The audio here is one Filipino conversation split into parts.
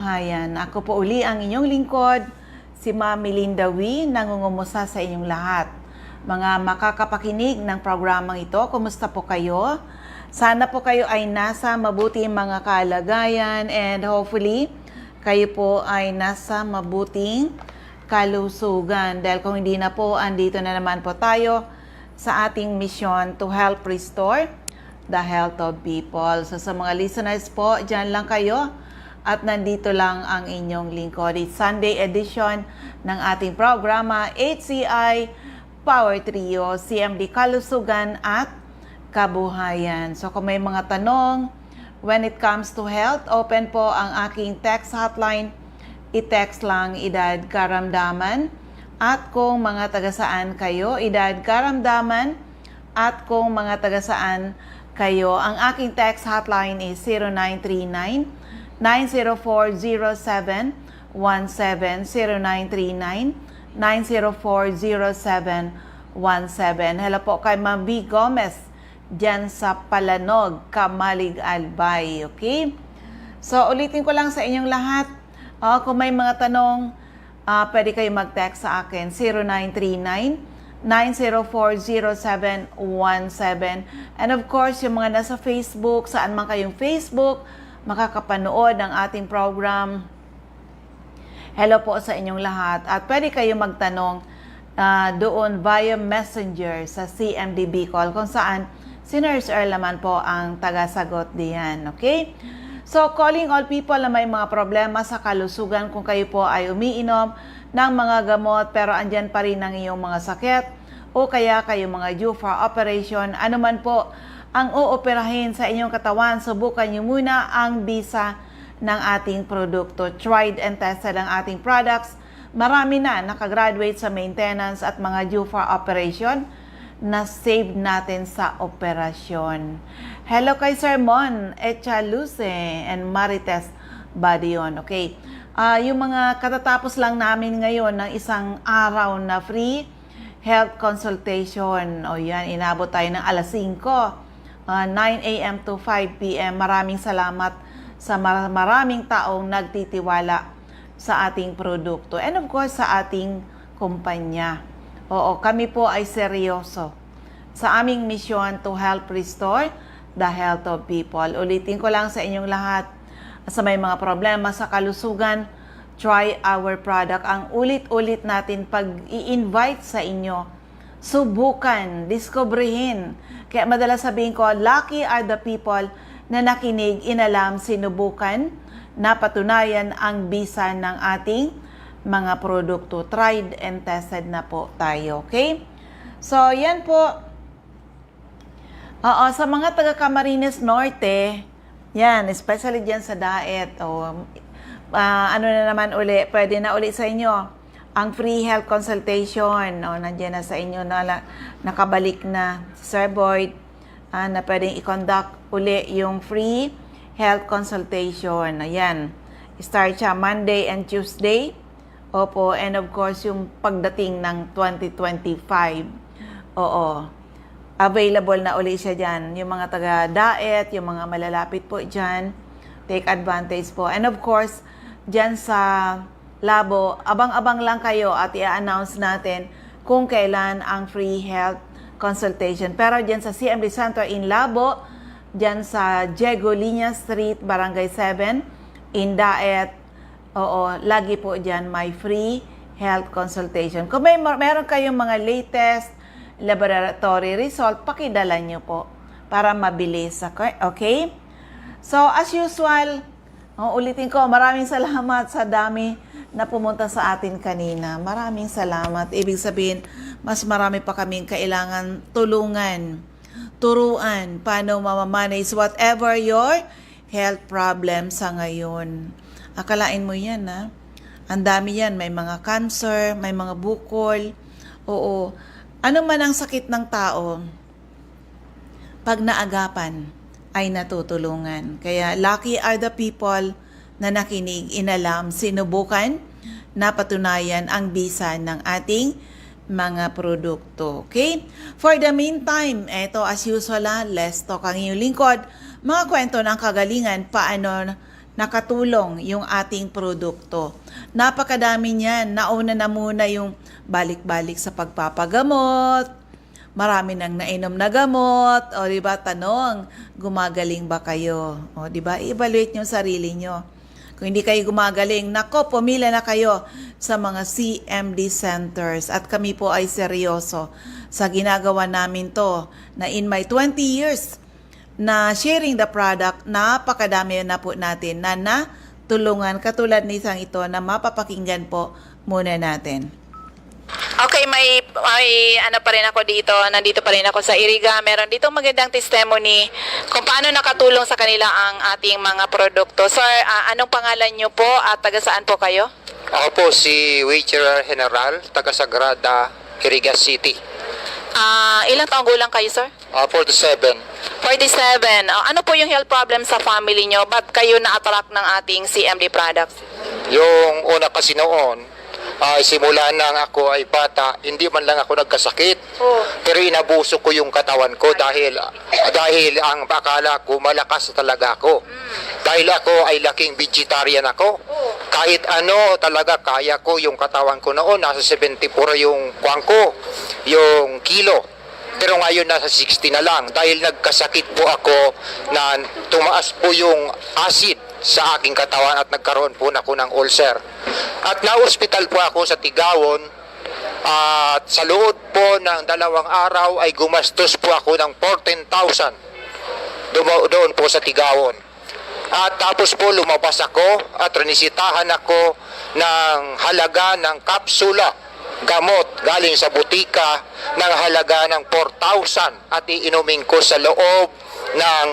Ayan, ako po uli ang inyong lingkod, si Ma'am Melinda Wee, nangungumusta sa inyong lahat. Mga makakapakinig ng programang ito, kumusta po kayo? Sana po kayo ay nasa mabuting mga kalagayan and hopefully, kayo po ay nasa mabuting kalusugan. Dahil kung hindi na po, andito na naman po tayo sa ating mission to help restore the health of people. So sa mga listeners po, dyan lang kayo. At nandito lang ang inyong lingkod. It's Sunday edition ng ating programa, HCI Power Trio, CMD Kalusugan at Kabuhayan. So kung may mga tanong, when it comes to health, open po ang aking text hotline. I-text lang edad karamdaman. At kung mga taga-saan kayo, edad karamdaman. At kung mga taga-saan kayo, ang aking text hotline is 0939 9040717 0939-9040717. Hello po kay Ma'am B. Gomez dyan sa Palanog, Kamalig, Albay. Okay? So, ulitin ko lang sa inyong lahat. Kung may mga tanong, pwede kayo mag-text sa akin. 0939-9040717. And of course, yung mga nasa Facebook, saan man kayong Facebook, makakapanood ng ating program. Hello po sa inyong lahat. At pwede kayo magtanong doon via messenger sa CMDB call kung saan si Nurse Earl naman po ang tagasagot diyan. Okay? So, calling all people na may mga problema sa kalusugan kung kayo po ay umiinom ng mga gamot pero andyan pa rin ang iyong mga sakit o kaya kayo mga due for operation, ano man po ang uoperahin sa inyong katawan, subukan nyo muna ang bisa ng ating produkto. Tried and tested ang ating products. Marami na nakagraduate sa maintenance at mga due for operation na save natin sa operasyon. Hello kay Sir Mon Echaluce and Marites Badion. Okay. Yung mga katatapos lang namin ngayon ng isang araw na free health consultation. O yan, inabot tayo ng alas 5. 9 a.m. to 5 p.m. Maraming salamat sa maraming taong nagtitiwala sa ating produkto. And of course, sa ating kumpanya. Oo, kami po ay seryoso sa aming mission to help restore the health of people. Ulitin ko lang sa inyong lahat, sa may mga problema sa kalusugan, try our product. Ang ulit-ulit natin pag-i-invite sa inyo, subukan, diskobrehin. Kaya madalas sabihin ko, lucky are the people na nakinig, inalam, sinubukan, napatunayan ang bisa ng ating mga produkto. Tried and tested na po tayo. Okay? So, yan po. Sa mga taga Camarines Norte, yan, especially dyan sa diet. Ano na naman uli, pwede na uli sa inyo ang free health consultation, nandiyan na sa inyo na nakabalik na Sir Boyd, na pwedeng i-conduct uli yung free health consultation. Ayan, start siya Monday and Tuesday. Opo, and of course yung pagdating ng 2025. Oo, available na uli siya dyan. Yung mga taga-diet, yung mga malalapit po dyan, take advantage po. And of course, dyan sa Labo, abang-abang lang kayo at i-announce natin kung kailan ang free health consultation. Pero dyan sa CMD Center in Labo, dyan sa Diego Liña Street, Barangay 7, in Daet, lagi po dyan may free health consultation. Kung meron kayong mga latest laboratory result, pakidala nyo po para mabilis. Okay? So, as usual, ulitin ko, maraming salamat sa dami na pumunta sa atin kanina. Maraming salamat. Ibig sabihin, mas marami pa kaming kailangan tulungan, turuan, paano mamamanage whatever your health problem sa ngayon. Akalain mo yan, ha? Ang dami yan. May mga cancer, may mga bukol. Oo. Ano man ang sakit ng tao, pag naagapan, ay natutulungan. Kaya lucky are the people na nakinig, inalam, sinubukan, napatunayan ang bisa ng ating mga produkto. Okay? For the meantime, eto as usual, let's talk ang iyong lingkod. Mga kwento ng kagalingan, paano nakatulong yung ating produkto. Napakadami niyan. Nauna na muna yung balik-balik sa pagpapagamot, marami nang nainom na gamot, o di ba, tanong, gumagaling ba kayo? O di ba, i-evaluate niyo sarili niyo. Kung hindi kayo gumagaling, nako, pumila na kayo sa mga CMD centers. At kami po ay seryoso sa ginagawa namin to, na in my 20 years na sharing the product, napakadami na po natin na natulungan, katulad ni isang ito na mapapakinggan po muna natin. Okay, may ano pa rin ako dito. Nandito pa rin ako sa Iriga. Meron dito magandang testimony kung paano nakatulong sa kanila ang ating mga produkto. Sir, anong pangalan nyo po at taga saan po kayo? Ako po si Waiter General, taga Sagrada, Iriga City. Ilang taong gulang kayo, sir? 47. 47. Ano po yung health problem sa family nyo? Ba't kayo na-attract ng ating CMD products? Yung una kasi noon, simula nang ako ay bata, hindi man lang ako nagkasakit. Oh. Pero inabuso ko yung katawan ko dahil ang akala ko malakas talaga ako. Dahil ako ay laking vegetarian ako. Kahit ano talaga kaya ko yung katawan ko noon, nasa 74 yung kuwang ko, yung kilo. Pero ngayon nasa 60 na lang dahil nagkasakit po ako na tumaas po yung acid sa aking katawan at nagkaroon po ako ng ulcer. At na-hospital po ako sa Tigawon at sa loob po ng 2 araw ay gumastos po ako ng 14,000 doon po sa Tigawon. At tapos po lumabas ako at rinisitahan ako ng halaga ng kapsula gamot galing sa butika ng halaga ng 4,000 at iinumin ko sa loob ng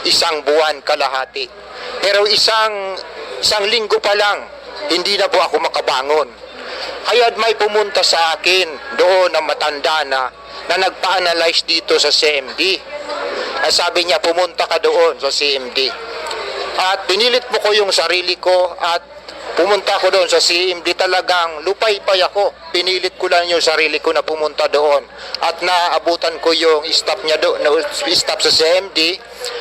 1 buwan kalahati. Pero isang linggo pa lang, hindi na po ako makabangon. Kaya may pumunta sa akin doon na matanda na nagpa-analyze dito sa CMD. At sabi niya, pumunta ka doon sa CMD. At pinilit mo ko yung sarili ko at pumunta ako doon sa CMD. Talagang lupay-pay ako. Pinilit ko lang yung sarili ko na pumunta doon. At naabutan ko yung staff niya doon, staff sa CMD.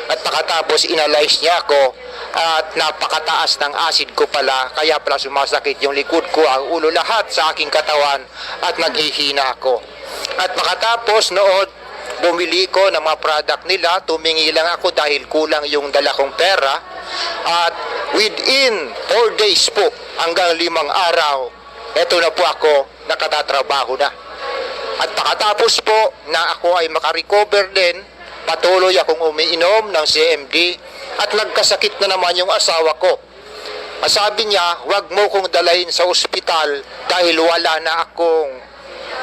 At nakatapos inalyze niya ako. At napakataas ng acid ko pala. Kaya pala sumasakit yung likod ko, ang ulo, lahat sa aking katawan. At naghihina ako. At makatapos noon, bumili ko ng mga product nila. Tumingi lang ako dahil kulang yung dala kong pera. At within 4 days po, hanggang 5 araw, eto na po ako, nakatatrabaho na. At pakatapos po na ako ay makarecover din, patuloy akong umiinom ng CMD at nagkasakit na naman yung asawa ko. Sabi niya, wag mo kong dalahin sa ospital dahil wala na akong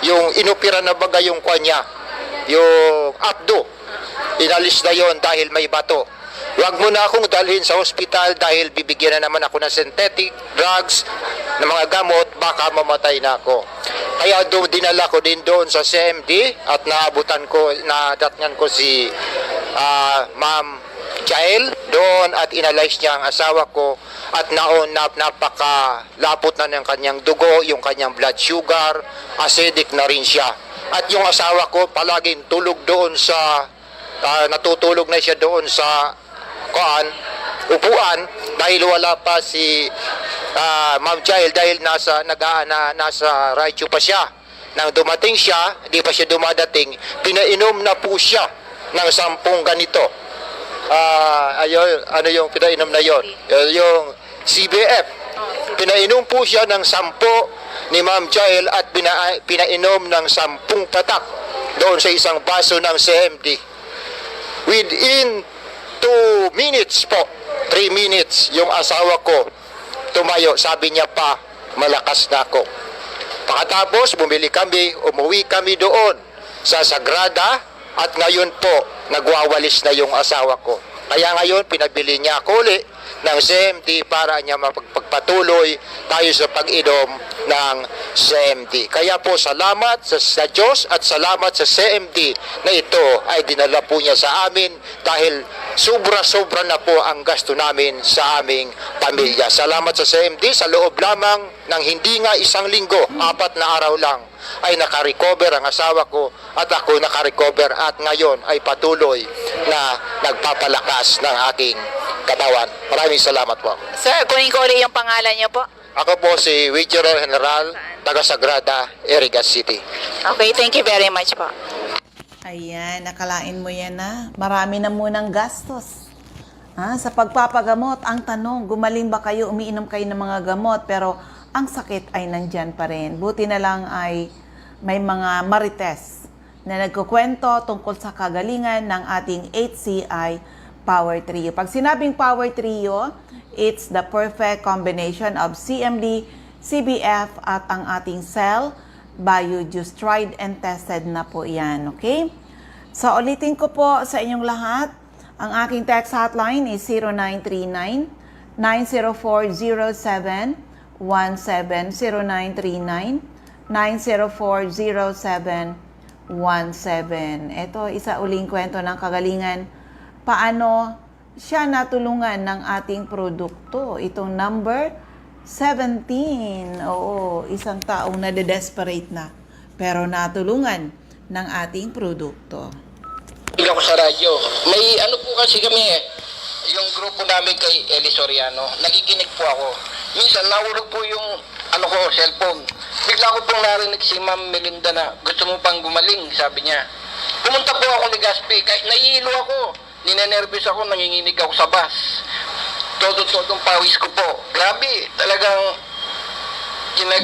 yung inopera na baga yung kanya, yung abdo. Inalis na yon dahil may bato. Wag mo na akong dalhin sa ospital dahil bibigyan na naman ako ng synthetic drugs, ng mga gamot, baka mamatay na ako. Kaya dinala ko din doon sa CMD at nadatngan ko si Ma'am Jael doon at inalyze niya ang asawa ko at napakalapot na ng kanyang dugo, yung kanyang blood sugar, acidic na rin siya. At yung asawa ko palaging tulog doon sa, natutulog na siya doon sa upuan dahil wala pa si Ma'am Jael dahil nasa Raichu pa siya. Nang dumating siya, hindi pa siya dumadating, pinainom na po siya ng 10 ganito. Ano yung pinainom na yon? Yung CBF. Pinainom po siya ng 10 ni Ma'am Jael at pinainom ng 10 patak doon sa isang baso ng CMD. Within 2 minutes po, 3 minutes, yung asawa ko tumayo. Sabi niya pa, malakas na ako. Pakatapos, umuwi kami doon sa Sagrada at ngayon po, nagwawalis na yung asawa ko. Kaya ngayon, pinabili niya ako ulit ng CMD para niya mapagpatuloy tayo sa pag-inom ng CMD. Kaya po salamat sa Diyos at salamat sa CMD na ito ay dinala po niya sa amin dahil sobra-sobra na po ang gasto namin sa aming pamilya. Salamat sa CMD, sa loob lamang ng hindi nga 1 linggo, 4 na araw lang ay nakarecover ang asawa ko at ako nakarecover at ngayon ay patuloy na nagpapalakas ng aking katawan. Maraming salamat po. Sir, kunin ko ulit yung pangalan niyo po. Ako po si Wigero General, taga Sagrada, Iriga City. Okay, thank you very much po. Ayan, nakalain mo yan na. Marami na munang gastos. Sa pagpapagamot, ang tanong, gumaling ba kayo, umiinom kayo ng mga gamot, pero ang sakit ay nandyan pa rin. Buti na lang ay may mga marites na nagkukwento tungkol sa kagalingan ng ating HCI Power Trio. Pag sinabing Power Trio, it's the perfect combination of CMD, CBF at ang ating cell Biojuice. Tried and tested na po yan, okay? So, ulitin ko po sa inyong lahat, ang aking text hotline is 0939-9040717, 0939-9040717. Ito, isa uling kwento ng kagalingan. Paano siya natulungan ng ating produkto? Itong number 17. Oo, isang taong nade-desperate na, pero natulungan ng ating produkto. Hindi ako sa radyo. May ano po kasi kami yung grupo namin kay Eli Soriano. Nakikinig po ako. Minsan nahulog po yung cellphone. Bigla ko pong narinig si Ma'am Melinda na gusto mo pang gumaling, sabi niya. Pumunta po ako ni Gaspi. Kahit nahihilo ako, ninenervous ako, nanginginig ako sa bus. Todo-todong pawis ko po. Grabe, talagang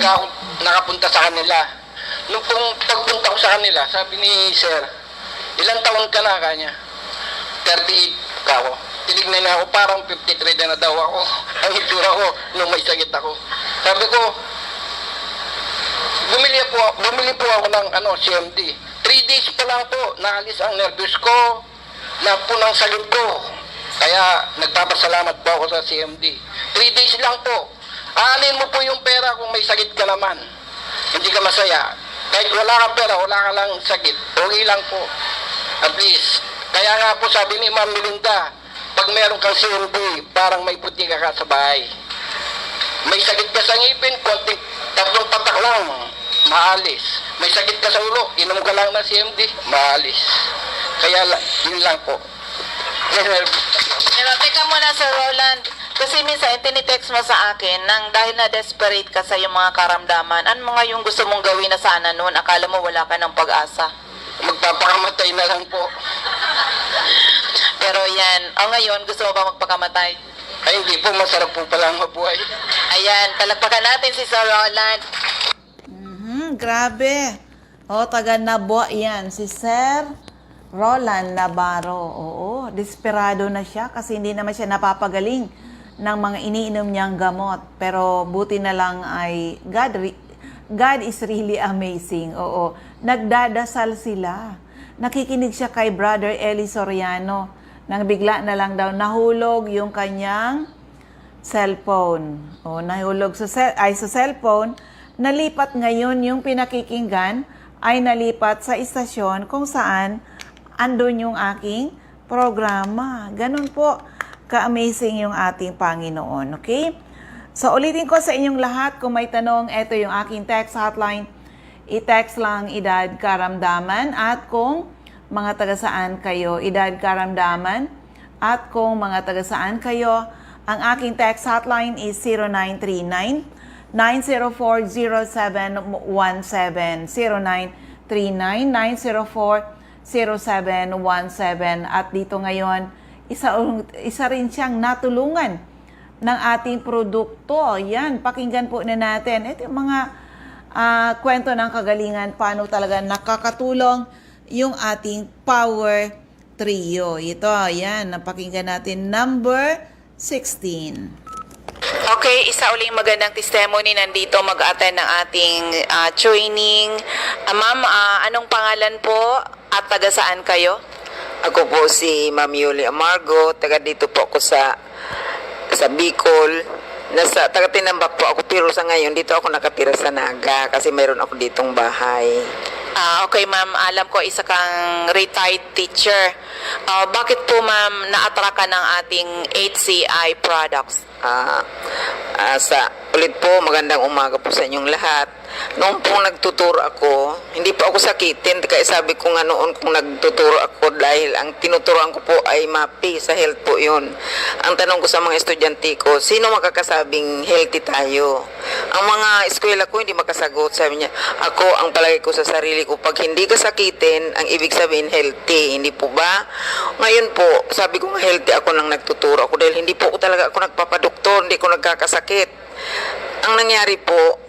ako nakapunta sa kanila. Nung pong pagpunta ko sa kanila, sabi ni Sir, ilang taon ka na, kanya? 38 ka ako. Tinignan na ako, parang 53 na daw ako. Ang itsura ko nung may sakit ako. Sabi ko, bumili po ako ng CMD. 3 days pa lang po, naalis ang nervous ko, na po ng sakit ko. Kaya nagpapasalamat po ako sa CMD. 3 days lang po. Aanin mo po yung pera kung may sakit ka naman. Hindi ka masaya. Kahit wala kang pera, wala ka lang sakit. Okay lang po. At least. Kaya nga po sabi ni Ma'am Melinda, pag meron kang CMD, parang may puti ka sa bahay. May sakit ka sa ngipin, konting 3 patak lang, maalis. May sakit ka sa ulo, inom ka lang ng CMD, maalis. Kaya yun lang po. Pero teka muna, Sir Roland. Kasi minsan, tinitext mo sa akin nang dahil na desperate ka sa iyong mga karamdaman, ano mga yung gusto mong gawin na sana noon? Akala mo wala ka ng pag-asa. Magpapakamatay na lang po. Pero yan, ngayon, gusto mo ba magpakamatay? Ay, hindi po, masarap po palang mabuhay. Ayan, palagpakan natin si Sir Roland. Grabe. Taga Nabo yan. Si Sir Roland Navarro. Oo, desperado na siya kasi hindi naman siya napapagaling ng mga iniinom niyang gamot. Pero buti na lang ay God is really amazing. Oo, nagdadasal sila. Nakikinig siya kay Brother Eli Soriano. Nang bigla na lang daw nahulog yung kanyang cellphone. Nahulog sa cellphone. Nalipat ngayon yung pinakikinggan ay nalipat sa istasyon kung saan andun yung aking programa. Ganun po ka-amazing yung ating Panginoon. Okay? So, ulitin ko sa inyong lahat, kung may tanong, ito yung aking text hotline. I-text lang edad karamdaman at kung mga taga-saan kayo, edad karamdaman at kung mga taga-saan kayo, ang aking text hotline is 0939-9040717, 0939-9040717. At dito ngayon, isa rin siyang natulungan ng ating produkto. Yan, pakinggan po na natin. Ito yung mga kwento ng kagalingan, paano talaga nakakatulong yung ating Power Trio. Ito, yan, napakinggan natin, number 16. Okay, isa uling magandang testimony. Nandito mag-attend ng ating training. Ma'am, anong pangalan po at taga saan kayo? Ako po si Ma'am Yuli Amargo, taga dito po ako sa Bicol. Taga Tinambak po ako, pero sa ngayon dito ako nakatira sa Naga kasi mayroon ako ditong bahay. Okay, ma'am. Alam ko, isa kang retired teacher. Bakit po, ma'am, na-attract ka ng ating HCI products? Ulit po, magandang umaga po sa inyong lahat. Noong pong nagtuturo ako, hindi po ako sakitin, kaya sabi ko nga noon kung nagtuturo ako dahil ang tinuturoan ko po ay MAPI, sa health po yun. Ang tanong ko sa mga estudyante ko, sino makakasabing healthy tayo? Ang mga eskwela ko hindi makasagot, sabi niya, ako ang palagay ko sa sarili ko, pag hindi ka sakitin, ang ibig sabihin healthy, hindi po ba? Ngayon po, sabi ko nga healthy ako nang nagtuturo ako dahil hindi po ako talaga ako nagpapadoktor, hindi ko nagkakasakit. Ang nangyari po,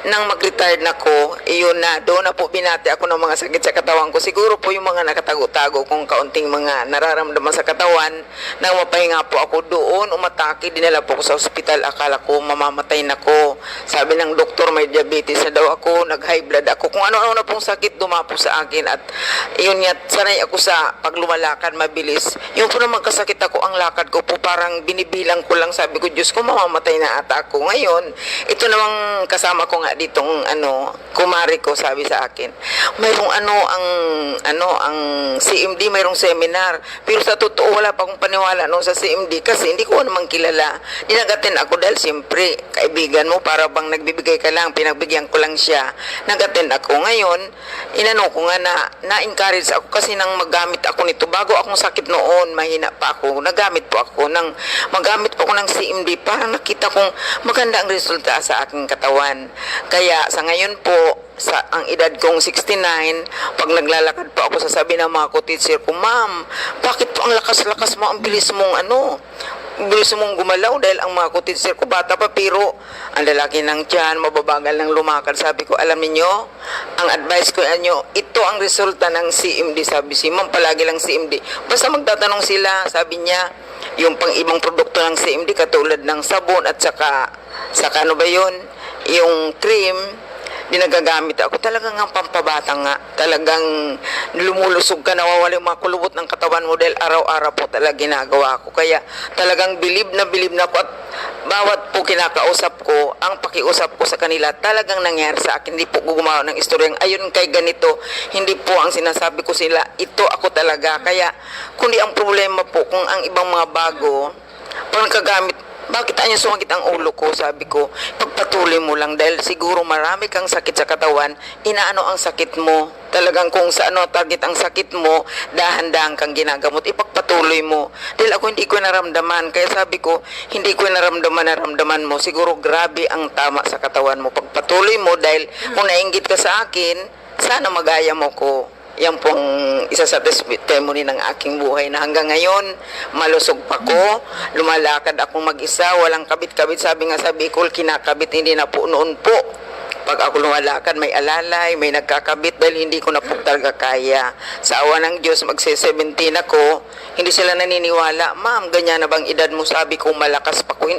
nang mag-retired na ko, iyon na, doon na po binati ako ng mga sakit sa katawan ko. Siguro po yung mga nakatago-tago kung kaunting mga nararamdaman sa katawan, nang mapahinga po ako doon, umatake, dinala po ako sa ospital, akala ko mamamatay na ko. Sabi ng doktor, may diabetes na daw ako, nag-high blood ako, kung ano-ano na pong sakit dumapo sa akin, at iyon nga, sanay ako sa paglumalakad mabilis. Yung po naman kasakit ako, ang lakad ko po parang binibilang ko lang, sabi ko, Diyos ko, mamamatay na ata ako. Ngayon, ito namang kasama ko nga ditong kumari ko, sabi sa akin, mayroong ang CMD, mayroong seminar, pero sa totoo wala pa akong paniwala sa CMD kasi hindi ko naman kilala. Dinagatin ako dahil siyempre kaibigan mo, para bang nagbibigay ka lang, pinagbigyan ko lang siya. Nagatin ako. Ngayon, inano ko nga na-encourage ako kasi nang magamit ako nito, bago akong sakit noon, mahina pa ako, nagamit po ako magamit po ako ng CMD, para nakita kong maganda ang resulta sa aking katawan. Kaya sa ngayon po, ang edad kong 69, pag naglalakad po ako, sasabi ng mga ko-teacher ko, ma'am, bakit po ang lakas-lakas mo, ang bilis mong gumalaw, dahil ang mga ko-teacher ko bata pa, pero ang lalaki ng tiyan, mababagal ng lumakad. Sabi ko, alam niyo, ang advice ko inyo, ito ang resulta ng CMD. Sabi si ma'am, palagi lang CMD. Basta magtatanong sila, sabi niya, yung pang ibang produkto ng CMD, katulad ng sabon at saka ano ba yun, yung cream, dinagagamit ako. Talagang ang pampabata nga. Talagang lumulusog ka, nawawala yung mga kulubot ng katawan mo dahil araw-araw po talaga ginagawa ko. Kaya talagang bilib na ako, at bawat po kinakausap ko, ang pakiusap ko sa kanila, talagang nangyari sa akin. Hindi po gumawa ng istoryang, ayun kay ganito. Hindi po ang sinasabi ko sila, ito ako talaga. Kaya, kundi ang problema po, kung ang ibang mga bago, pag nagkagamit, bakit anyo sumakit ang ulo ko? Sabi ko, pagpatuloy mo lang dahil siguro marami kang sakit sa katawan, inaano ang sakit mo. Talagang kung sa target ang sakit mo, dahan-dahan kang ginagamot, ipagpatuloy mo. Dahil ako hindi ko naramdaman, kaya sabi ko, hindi ko naramdaman mo. Siguro grabe ang tama sa katawan mo. Pagpatuloy mo dahil kung nainggit ka sa akin, sana magaya mo ko. Yan pong isa sa testimony ng aking buhay na hanggang ngayon, malusog pa ko, lumalakad akong mag-isa, walang kabit-kabit. Sabi nga sa Bicol, kinakabit, hindi na po noon po. Pag ako lumalakad, may alalay, may nagkakabit dahil hindi ko na po talaga kaya. Sa awa ng Diyos, magse-17 ako, hindi sila naniniwala, ma'am, ganyan na bang edad mo? Sabi ko, malakas pa ko.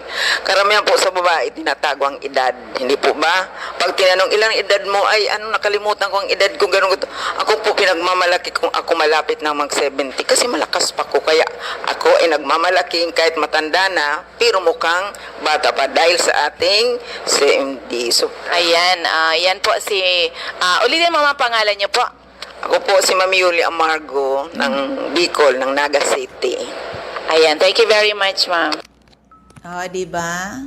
Karamihan po sa babae, tinatago ang edad. Hindi po ba? Pag tinanong ilang edad mo, ay nakalimutan ko ang edad ko, ganun. Ako po pinagmamalaki kung ako malapit na mag-70 kasi malakas pa ko. Kaya ako ay nagmamalaki kahit matanda na, pero mukhang bata pa dahil sa ating CMD. So, Ayan, yan po ulitin mo mga pangalan niyo po. ako po si Mami Yuli Amargo ng Bicol, ng Naga City. Ayan, thank you very much, ma'am. Diba?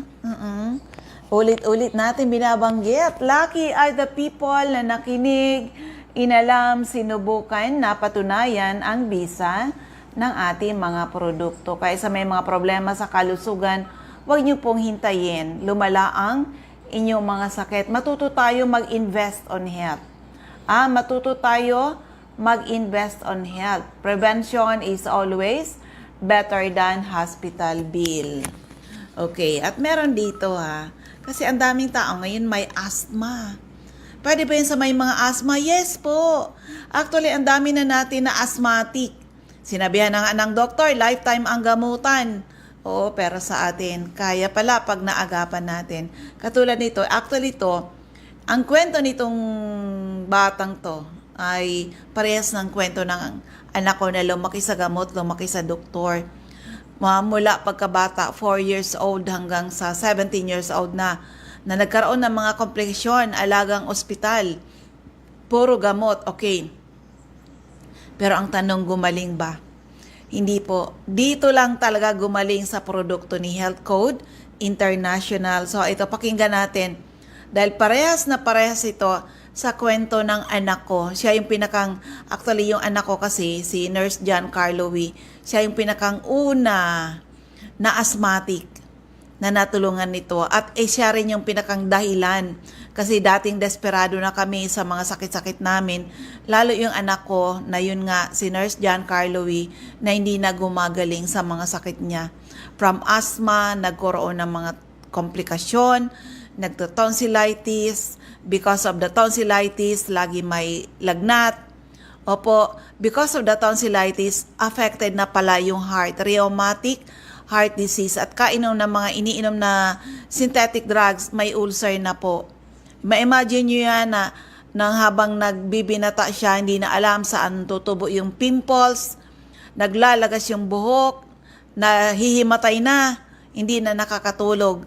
Ulit-ulit natin binabanggit. Lucky are the people na nakinig, inalam, sinubukan, napatunayan ang bisa ng ating mga produkto. Kaya sa may mga problema sa kalusugan, huwag niyo pong hintayin. Lumala ang inyong mga sakit. Matuto tayo mag-invest on health. Matuto tayo mag-invest on health. Prevention is always better than hospital bill. Okay, at meron dito kasi ang daming tao ngayon may asthma. Pwede ba yun sa may mga asthma? Yes po. Actually, ang dami na natin na asthmatic. Sinabihan na nga ng doktor, lifetime ang gamutan. Oo, pero sa atin, kaya pala pag naagapan natin. Katulad nito, actually to, ang kwento nitong batang to ay parehas ng kwento ng anak ko na lumaki sa gamot, lumaki sa doktor. Mula pagkabata, 4 years old hanggang sa 17 years old na nagkaroon ng mga komplikasyon, alagang ospital. puro gamot, okay. Pero ang tanong, gumaling ba? Hindi po. Dito lang talaga gumaling sa produkto ni Health Code International. So ito, pakinggan natin. Dahil parehas na parehas ito sa kwento ng anak ko. Siya yung actually yung anak ko kasi, si Nurse John Carlowy, siya yung pinakang una na asthmatic na natulungan nito. At siya rin yung pinakang dahilan. Kasi dating desperado na kami sa mga sakit-sakit namin. Lalo yung anak ko na yun nga, si Nurse John Carlowy, na hindi na gumagaling sa mga sakit niya. From asthma, nagkaroon ng mga komplikasyon, nagto-tonsillitis. Because of the tonsillitis, lagi may lagnat. Opo, because of the tonsillitis, affected na pala yung heart, rheumatic heart disease. At kainom ng mga iniinom na synthetic drugs, may ulcer na po. Ma-imagine nyo yan na nang habang nagbibinata siya, hindi na alam saan tutubo yung pimples, naglalagas yung buhok, nahihimatay na, hindi na nakakatulog.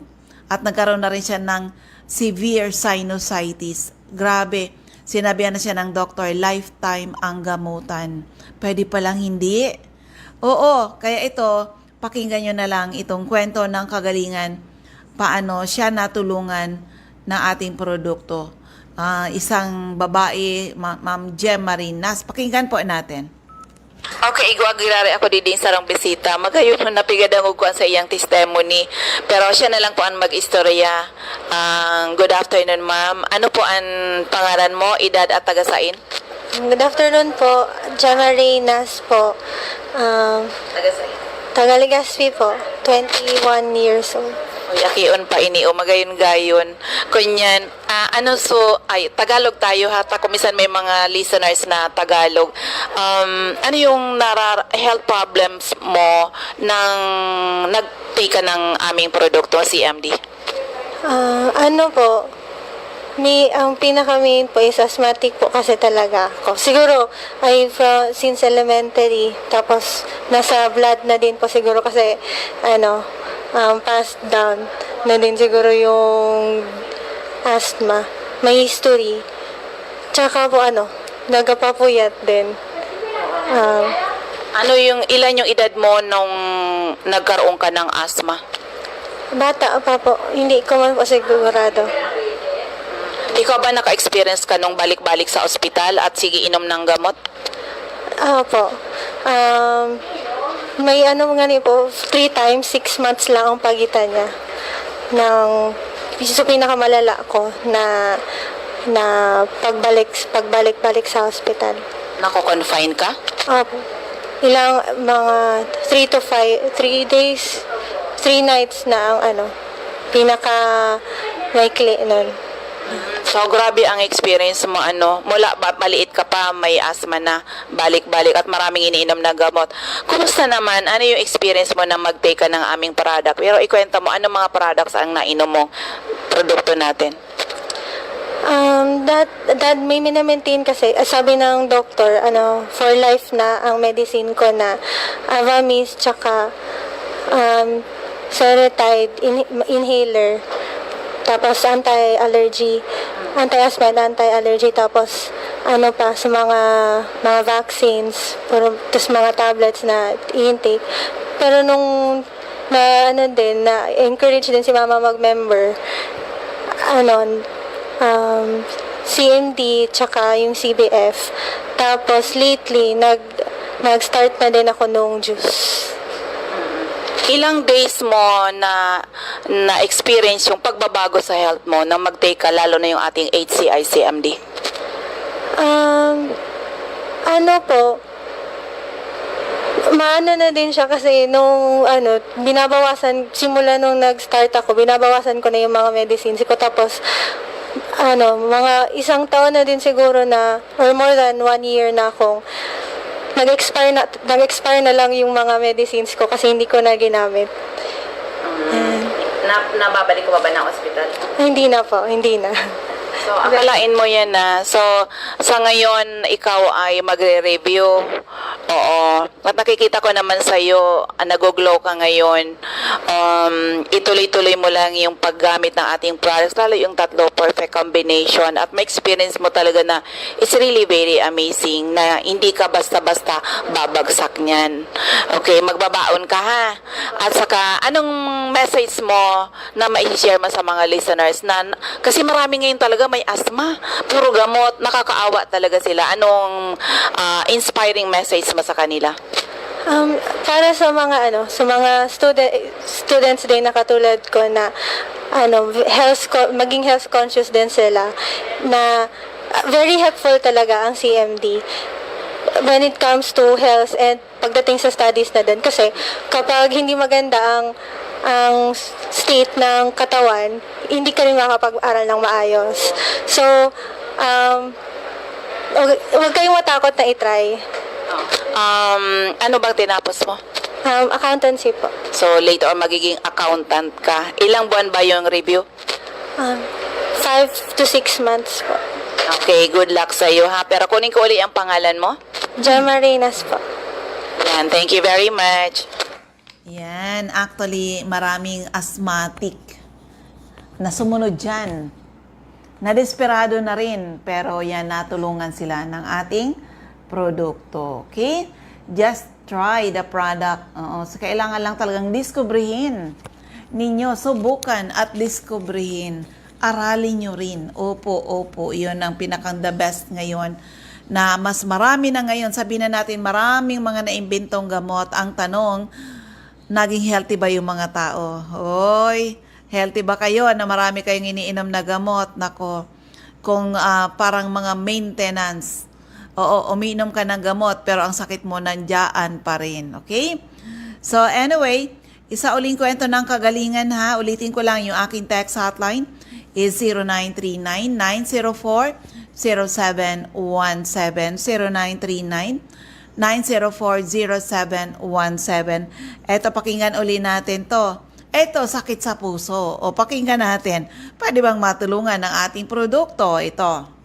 At nagkaroon na rin siya ng severe sinusitis. Grabe. Sinabihan na siya ng doktor, lifetime ang gamutan. Pwede palang hindi. Oo, kaya ito, pakinggan nyo na lang itong kwento ng kagalingan. Paano siya natulungan ng ating produkto. Isang babae, Ma'am Gemma Marinas. Pakinggan po natin. Okay, igwagirari ako din sarang bisita. Magayon na napigadang ugkuan sa iyang testimony. Pero siya na lang po ang mag-istorya. Good afternoon, ma'am. Ano po ang pangalan mo, edad at tagasain? Good afternoon po. Gemma Reynas po. Tagasain. Tagaligaspi po. 21 years old. Uy, akion pa ini o magayon-gayon. Kunyan, Tagalog tayo ha. Kumisan may mga listeners na Tagalog. Ano yung health problems mo nang nag-take ka ng aming produkto, CMD? Ano po? Ang pinaka-main po is asthmatic po kasi talaga ako. Siguro, since elementary, tapos nasa blood na din po siguro kasi, passed down na din siguro yung asthma. May history. Tsaka po nagapapuyat din. Ilan yung edad mo nung nagkaroon ka ng asthma? Bata pa po. Hindi ko man po sigurado. Ikaw ba naka-experience ka nung balik-balik sa ospital at sige inom ng gamot? Opo. May nga po, 3 times, 6 months lang ang pagitan niya. So, pinakamalala ko na pagbalik-balik sa hospital. Nako-confine ka? Opo. Mga 3 days, 3 nights na ang pinaka-likely nun. So, grabe ang experience mo, mula maliit ka pa, may asthma na, balik-balik at maraming iniinom na gamot. Kumusta naman? Ano yung experience mo na mag-take ka ng aming product? Pero ikwenta mo, ano mga products ang nainom mong produkto natin? That may minamaintain kasi, sabi ng doctor, for life na ang medicine ko na Avamis, tsaka Seretide inhaler. Tapos anti-allergy, anti-asthma, anti-allergy, tapos sa mga vaccines, tapos mga tablets na intake. Pero nung na-encourage din si mama mag-member, CMD, tsaka yung CBF. Tapos lately, nag-start na din ako nung juice. Ilang days mo na-experience yung pagbabago sa health mo na mag-take ka, lalo na yung ating HCI CMD? Maano na din siya kasi nung binabawasan, simula nung nag-start ako, binabawasan ko na yung mga medicines ko. Tapos, mga 1 taon na din siguro na, or more than 1 year na akong nag-expire na lang yung mga medicines ko kasi hindi ko na ginamit. Nababalik ko ba ng ospital? Hindi na po, hindi na. So, akalain mo yan na. So, sa ngayon, ikaw ay magre-review. Oo. At nakikita ko naman sa'yo, nag-glow ka ngayon. Ituloy-tuloy mo lang yung paggamit ng ating products, lalo yung tatlo, perfect combination. At may experience mo talaga na it's really very amazing na hindi ka basta-basta babagsak niyan. Okay, magbabaon ka ha. At saka, anong message mo na ma-share mo sa mga listeners na, kasi marami ngayon talaga may asthma, puro gamot, nakakaawa talaga sila. Anong inspiring message mo sa kanila? Para sa mga sa mga students din na katulad ko na maging health conscious din sila, na very helpful talaga ang CMD when it comes to health and pagdating sa studies na din, kasi kapag hindi maganda ang state ng katawan, hindi ka rin makapag-aral ng maayos. So, huwag kayong matakot na itry. Ano bang tinapos mo? Accountancy po. So, later on magiging accountant ka. Ilang buwan ba yung review? 5 to 6 months po. Okay, good luck sa iyo ha. Pero kunin ko uli ang pangalan mo. Gemma Reynas po. Yan, thank you very much. Yan, actually, maraming asthmatic na sumunod dyan. Nadesperado na rin, pero yan, natulungan sila ng ating produkto. Okay? Just try the product. So, kailangan lang talagang diskubrihin ninyo, subukan at diskubrihin. Aralin nyo rin. Opo. Yun ang pinakang the best ngayon. Na mas marami na ngayon, sabihin na natin, maraming mga naimbentong gamot. Ang tanong, naging healthy ba yung mga tao? Hoy, healthy ba kayo na marami kayong iniinom na gamot? Nako, kung parang mga maintenance. Oo, umiinom ka ng gamot pero ang sakit mo nandiyan pa rin. Okay? So anyway, isa uling kwento ng kagalingan ha. Ulitin ko lang yung aking text hotline is 0939-904-0717. 0939-904-0717. Eto, pakinggan uli natin to. Eto, sakit sa puso. O, pakinggan natin. Pwede bang matulungan ng ating produkto? Ito.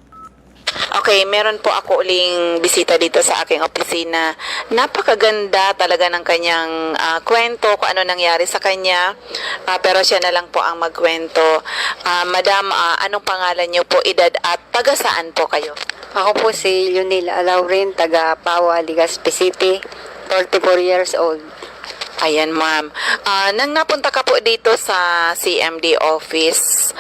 Okay, meron po ako uling bisita dito sa aking opisina. Napakaganda talaga ng kanyang kwento, kung ano nangyari sa kanya. Pero siya na lang po ang magkwento. Madam, anong pangalan niyo po, edad at taga saan po kayo? Ako po si Leonel Alaurin, taga Pawa, Legazpi City, 44 years old. Ayan, ma'am. Nang napunta ka po dito sa CMD office,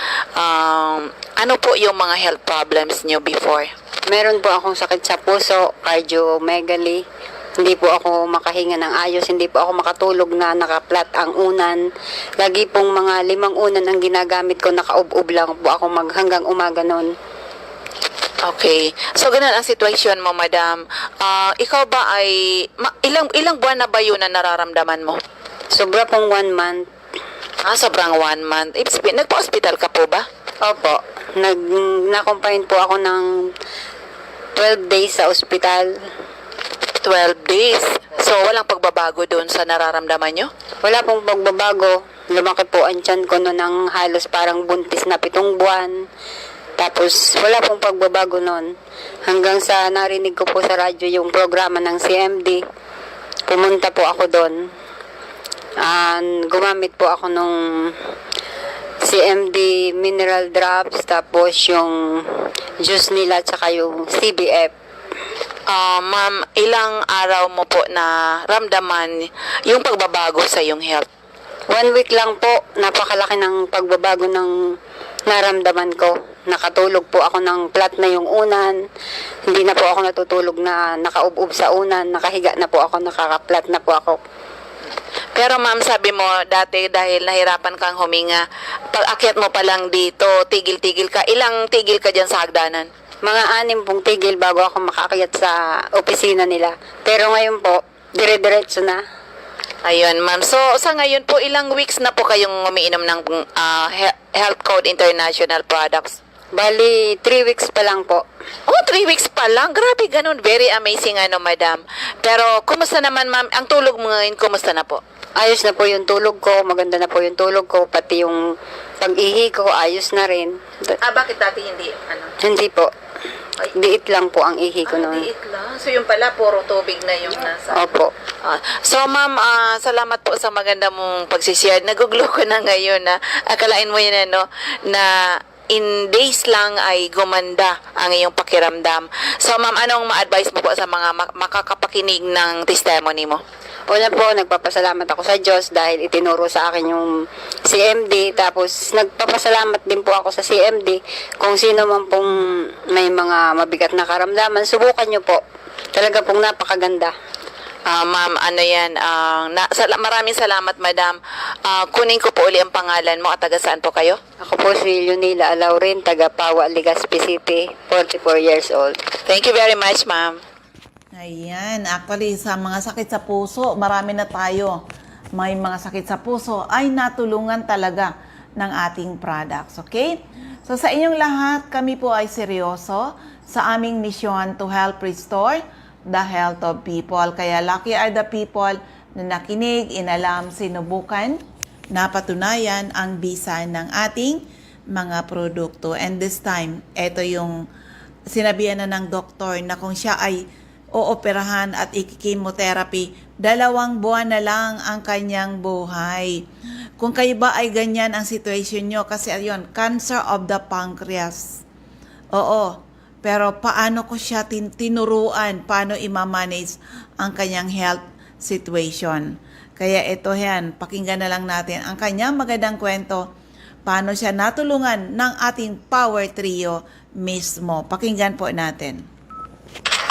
ano po yung mga health problems niyo before? Meron po akong sakit sa puso, cardiomegaly. Hindi po ako makahinga ng ayos, hindi po ako makatulog na nakaplat ang unan. Lagi pong mga 5 unan ang ginagamit ko, nakaub-ub lang po ako hanggang umaga noon. Okay. So, ganun ang sitwasyon mo, madam. Ikaw ba ay, ilang buwan na ba yun na nararamdaman mo? Sobra pong 1 month. Sobrang 1 month. Ibig sabihin, nagpa-hospital ka po ba? Opo. Na-confine po ako ng 12 days sa ospital. 12 days. So, walang pagbabago doon sa nararamdaman nyo? Wala pong pagbabago. Lumaki po ang tiyan ko noon ng halos parang buntis na 7 buwan. Tapos, wala pong pagbabago noon. Hanggang sa narinig ko po sa radyo yung programa ng CMD. Pumunta po ako doon. Gumamit po ako nung CMD mineral drops, tapos yung juice nila, tsaka yung CBF. Ma'am, ilang araw mo po na ramdaman yung pagbabago sa iyong health? 1 week lang po, napakalaki ng pagbabago ng naramdaman ko. Nakatulog po ako ng flat na yung unan. Hindi na po ako natutulog na nakaub-ub sa unan. Nakahiga na po ako, nakaka-flat na po ako. Pero ma'am, sabi mo dati dahil nahirapan kang huminga, pag akyat mo pa lang dito, tigil-tigil ka. Ilang tigil ka dyan sa hagdanan? Mga 6 pong tigil bago ako makaakyat sa opisina nila. Pero ngayon po, dire-diretso na. Ayun, ma'am. So, sa ngayon po, ilang weeks na po kayong umiinom ng Health Code International products? Bali, 3 weeks pa lang po. Oh, 3 weeks pa lang. Grabe, ganun. Very amazing, madam. Pero, kumusta naman, ma'am? Ang tulog mo ngayon, kumusta na po? ayos na po yung tulog ko, maganda na po yung tulog ko, pati yung pag-ihi ko, ayos na rin. Bakit dati hindi? Ano? Hindi po. Diit lang po ang ihi ko noon. Liit lang. So, yung pala, puro tubig na yung nasa... Opo. So, ma'am, salamat po sa maganda mong pagsishare. Naguglo ko na ngayon na akalain mo yun, ano, na in days lang ay gumanda ang iyong pakiramdam. So, ma'am, anong ma-advise mo po sa mga makakapakinig ng testimony mo? Una po, nagpapasalamat ako sa Diyos dahil itinuro sa akin yung CMD. Tapos, nagpapasalamat din po ako sa CMD. Kung sino man pong may mga mabigat na karamdaman, subukan nyo po. Talaga pong napakaganda. Ma'am, ano yan, maraming salamat, madam. Kunin ko po uli ang pangalan mo at taga saan po kayo? Ako po si Lunila Alaurin, taga Pawa, Legazpi City, 44 years old. Thank you very much, ma'am. Ayan, actually sa mga sakit sa puso, marami na tayo. May mga sakit sa puso ay natulungan talaga ng ating products, okay? So sa inyong lahat, kami po ay seryoso sa aming mission to help restore the health of people. Kaya lucky are the people na nakinig, inalam, sinubukan, napatunayan ang bisa ng ating mga produkto. And this time, ito yung sinabihan na ng doktor na kung siya ay ooperahan at ikikimotherapy, 2 buwan na lang ang kanyang buhay. Kung kayo ba ay ganyan ang situation nyo, kasi ayun, cancer of the pancreas. Oo, pero paano ko siya tinuruan, paano i-manage ang kanyang health situation. Kaya ito yan, pakinggan na lang natin ang kanyang magandang kwento, paano siya natulungan ng ating Power Trio mismo. Pakinggan po natin.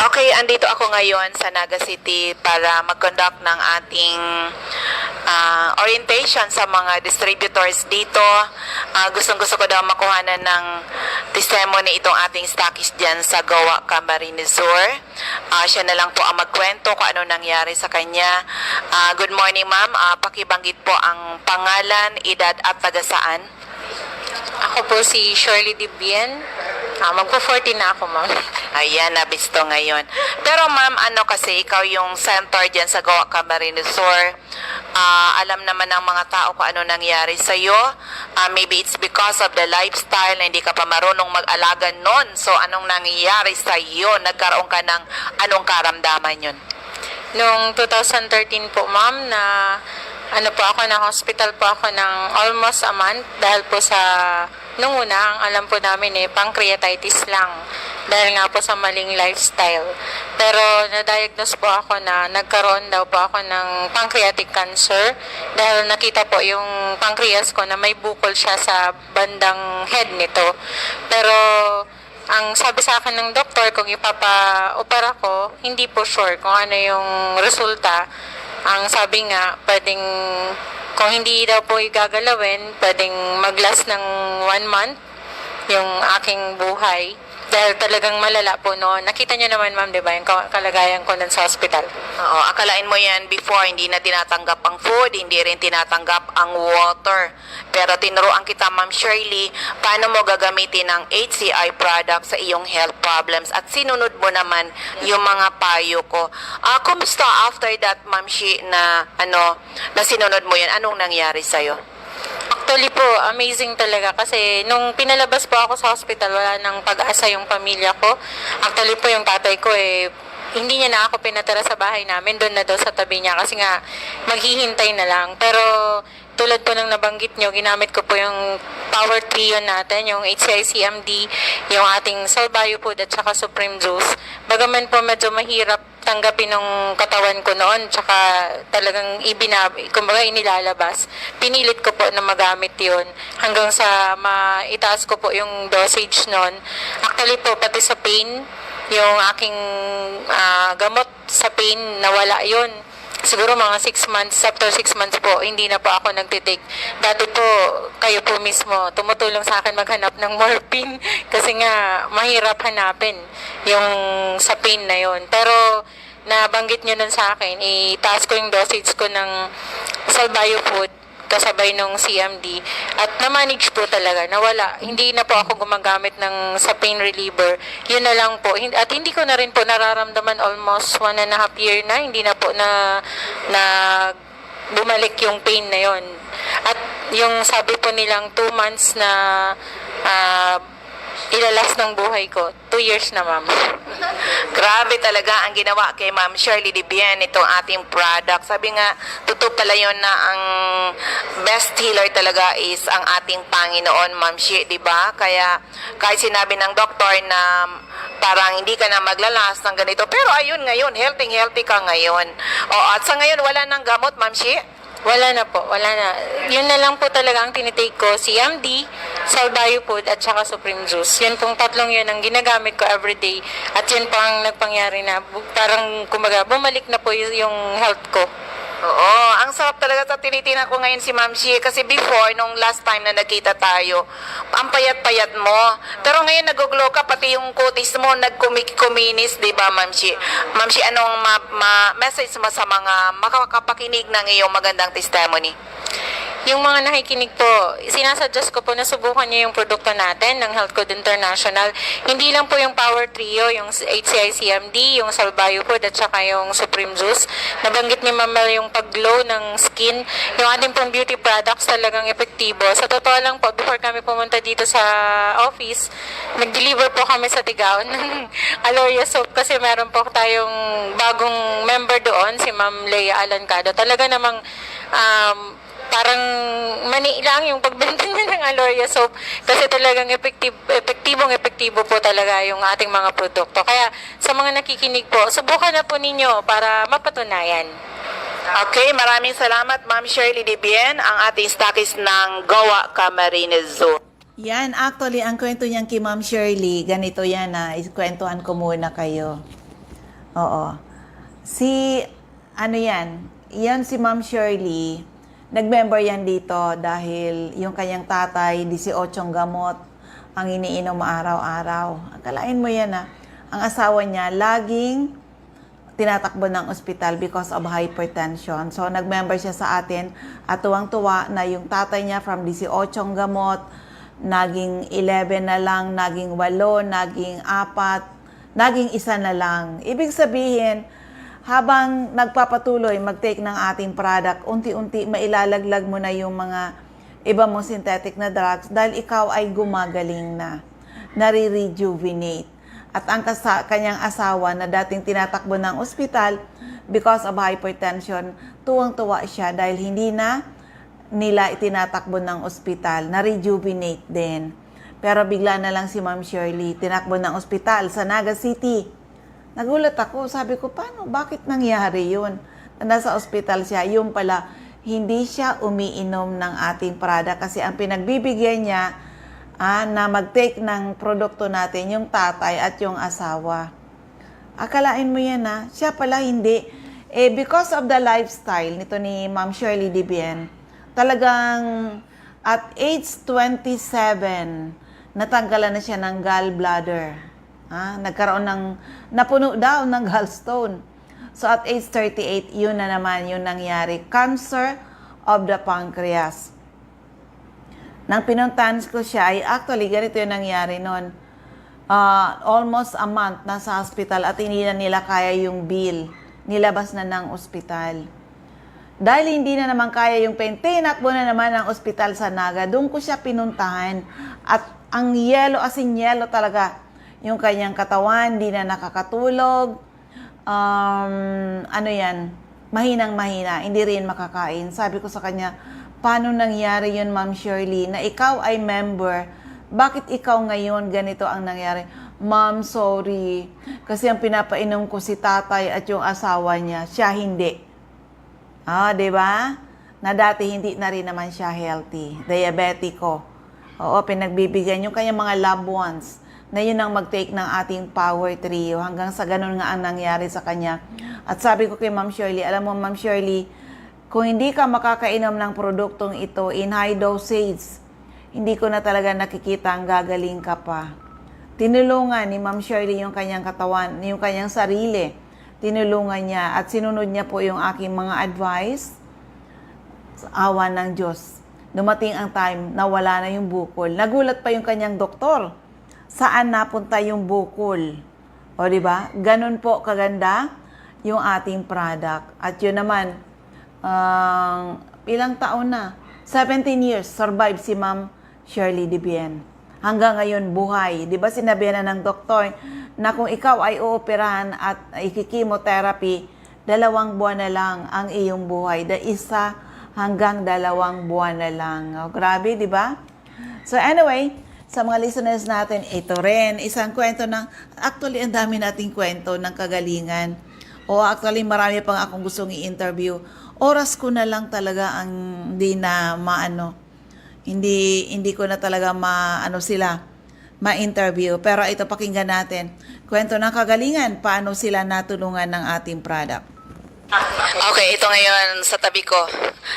Okay, andito ako ngayon sa Naga City para mag-conduct ng ating orientation sa mga distributors dito. Gustong-gusto ko daw makuhanan ng testimony itong ating stockist dyan sa Goa, Camarines Sur. Siya na lang po ang magkwento kung ano nangyari sa kanya. Good morning, ma'am. Pakibanggit po ang pangalan, edad at taga saan? Ako po si Shirley Dibien. Magpo-40 na ako, ma'am. Ayan, nabisto ngayon. Pero ma'am, ano kasi, ikaw yung center dyan sa Goa, Camarines Sur. Alam naman ng mga tao kung ano nangyari sa'yo. Maybe it's because of the lifestyle na hindi ka pa marunong mag-alaga nun. So, anong nangyari sa'yo? Nagkaroon ka ng anong karamdaman yun? Noong 2013 po, ma'am, na hospital po ako ng almost a month dahil po sa nung una, ang alam po namin pancreatitis lang dahil nga po sa maling lifestyle. Pero na-diagnose po ako na nagkaroon daw po ako ng pancreatic cancer dahil nakita po yung pancreas ko na may bukol siya sa bandang head nito. Pero ang sabi sa akin ng doktor, kung ipapa-opera ko, hindi po sure kung ano yung resulta. Ang sabi nga, kung hindi daw po igagalawin, pwedeng mag-last ng 1 month yung aking buhay. Dahil talagang malala po noon. Nakita niyo naman, ma'am, di ba, yung kalagayan ko nun sa hospital. Oo, akalain mo yan before, hindi na tinatanggap ang food, hindi rin tinatanggap ang water. Pero tinuruan kita, Ma'am Shirley, paano mo gagamitin ang HCI product sa iyong health problems at sinunod mo naman yung mga payo ko. Kumusta after that, Ma'am Shi, na sinunod mo yun? Anong nangyari sa'yo? Actually po, amazing talaga kasi nung pinalabas po ako sa hospital, wala nang pag-asa yung pamilya ko. Actually po, yung tatay ko hindi niya na ako pinatira sa bahay namin, doon na daw sa tabi niya kasi nga maghihintay na lang. Pero tulad po ng nabanggit nyo, ginamit ko po yung Power Trio natin, yung HCI CMD, yung ating Salbayo Food at saka Supreme Juice. Bagaman po medyo mahirap tanggapin ng katawan ko noon, tsaka talagang inilalabas. Pinilit ko po na magamit yun hanggang sa maitaas ko po yung dosage noon. Actually po, pati sa pain, yung aking gamot sa pain, nawala yun. Siguro mga 6 months, after 6 months po, hindi na po ako nagtitake. Dati po, kayo po mismo, tumutulong sa akin maghanap ng morphine kasi nga, mahirap hanapin yung sa pain na yun. Pero, nabanggit nyo nun sa akin, itaas ko yung dosage ko ng Salbayo Food, kasabay nung CMD, at na-manage po talaga, nawala. Hindi na po ako gumagamit ng sa pain reliever. Yun na lang po. At hindi ko na rin po nararamdaman almost 1.5 year na. Hindi na po bumalik yung pain na yon. At yung sabi po nilang 2 months na ilalas ng buhay ko, 2 years na, ma'am. Grabe talaga ang ginawa kay Ma'am Shirley Dibien, itong ating product. Sabi nga, totoo pala yun na ang best healer talaga is ang ating Panginoon, Ma'am Shi, di ba? Kaya kahit sinabi ng doktor na parang hindi ka na maglalas ng ganito, pero ayun ngayon, healthy ka ngayon. O, at sa ngayon, wala nang gamot, Ma'am Shi? Wala na po, wala na. Yun na lang po talaga ang tinitake ko, CMD, Salbayo Food, at saka Supreme Juice. Yun pong tatlong yun ang ginagamit ko everyday. At yun po ang nagpangyari na parang kumaga, bumalik na po yung health ko. Oo, ang sarap talaga sa tinitingnan ko ngayon si Ma'am Shi kasi before, nung last time na nagkita tayo, ang payat-payat mo. Pero ngayon nag-glow ka, pati yung kutis mo nagkuminis, di ba Ma'am Shi? Ma'am Shi, anong message mo sa mga makakapakinig ng iyong magandang testimony? Yung mga nakikinig po, sinasuggest ko po na subukan niyo yung produkto natin ng Health Code International. Hindi lang po yung Power Trio, yung HCI CMD, yung Salbayo Food, at saka yung Supreme Juice. Nabanggit ni Ma'am Mel yung pag-glow ng skin. Yung ating pong beauty products talagang epektibo. Sa totoo lang po, before kami pumunta dito sa office, nag-deliver po kami sa Tigaon ng Aloria Soap kasi meron po tayong bagong member doon, si Ma'am Leia Alancado. Talaga namang parang mani lang yung pagbenta niya ng Aloria Soap kasi talagang epektibo po talaga yung ating mga produkto. Kaya sa mga nakikinig po, subukan na po ninyo para mapatunayan. Okay, maraming salamat Ma'am Shirley Dibien, ang ating stockist ng Goa Camarines Zoo. Yan, actually, ang kwento niyan kay Ma'am Shirley, ganito yan na, ikwentuhan ko muna kayo. Oo. Yan si Ma'am Shirley, nag-member yan dito dahil yung kanyang tatay, 18 gamot ang iniinom araw-araw. Akalain mo yan ang asawa niya laging tinatakbo ng ospital because of hypertension. So, nag-member siya sa atin at tuwang-tuwa na yung tatay niya from 18 gamot, naging 11 na lang, naging 8, naging 4, naging 1 na lang. Ibig sabihin, habang nagpapatuloy mag-take ng ating product, unti-unti mailalaglag mo na yung mga iba mong synthetic na drugs dahil ikaw ay gumagaling na, nare-rejuvenate. At ang kanyang asawa na dating tinatakbo ng ospital because of hypertension, tuwang-tuwa siya dahil hindi na nila itinatakbo ng ospital, na-rejuvenate din. Pero bigla na lang si Ma'am Shirley, tinakbo ng ospital sa Naga City. Nagulat ako, sabi ko, paano, bakit nangyari yun? Nasa ospital siya, yung pala, hindi siya umiinom ng ating product kasi ang pinagbibigyan niya na mag-take ng produkto natin, yung tatay at yung asawa. Akalain mo yan siya pala hindi. Because of the lifestyle nito ni Ma'am Shirley Dibien, talagang at age 27, natanggalan na siya ng gallbladder. Nagkaroon napuno daw ng gallstone. So at age 38, yun na naman yung nangyari. Cancer of the pancreas. Nang pinuntahan ko siya, ay actually ganito yung nangyari noon. Almost a month nasa hospital at hindi na nila kaya yung bill. Nilabas na ng ospital. Dahil hindi na naman kaya yung pain, tinakbo na naman ng ospital sa Naga. Doon ko siya pinuntahan. At ang yelo, as in yelo talaga, yung kanyang katawan, di na nakakatulog. Mahinang-mahina, hindi rin makakain. Sabi ko sa kanya, paano nangyari yun, Ma'am Shirley, na ikaw ay member, bakit ikaw ngayon ganito ang nangyari? Ma'am, sorry, kasi ang pinapainom ko si tatay at yung asawa niya, siya hindi. Diba? Na dati hindi na rin naman siya healthy, diabetiko. Oo, pinagbibigyan yung kanyang mga loved ones na yun ang mag-take ng ating Power Trio hanggang sa ganun nga ang nangyari sa kanya. At sabi ko kay Ma'am Shirley, alam mo Ma'am Shirley, kung hindi ka makakainom ng produktong ito in high dosage, hindi ko na talaga nakikita ang gagaling ka pa. Tinulungan ni Ma'am Shirley yung kanyang katawan, yung kanyang sarili. Tinulungan niya at sinunod niya po yung aking mga advice sa awa ng Diyos. Dumating ang time na wala na yung bukol. Nagulat pa yung kanyang doktor. Saan napunta yung bukol? O diba? Ganun po kaganda yung ating product. At yun naman, ilang taon na? 17 years survive si Ma'am Shirley Dibien. Hanggang ngayon buhay. Di ba sinabihan na ng doktor na kung ikaw ay uoperahan at ikikimotherapy, 2 buwan na lang ang iyong buhay. 1 hanggang 2 buwan na lang. Oh, grabe, di ba? So anyway, sa mga listeners natin, ito rin, isang kwento ng, actually, ang dami nating kwento ng kagalingan. O actually, marami pang akong gustong i-interview. Oras ko na lang talaga ang hindi na hindi ko na talaga ma-interview. Pero ito, pakinggan natin. Kwento ng kagalingan, paano sila natulungan ng ating product. Okay, ito ngayon sa tabi ko.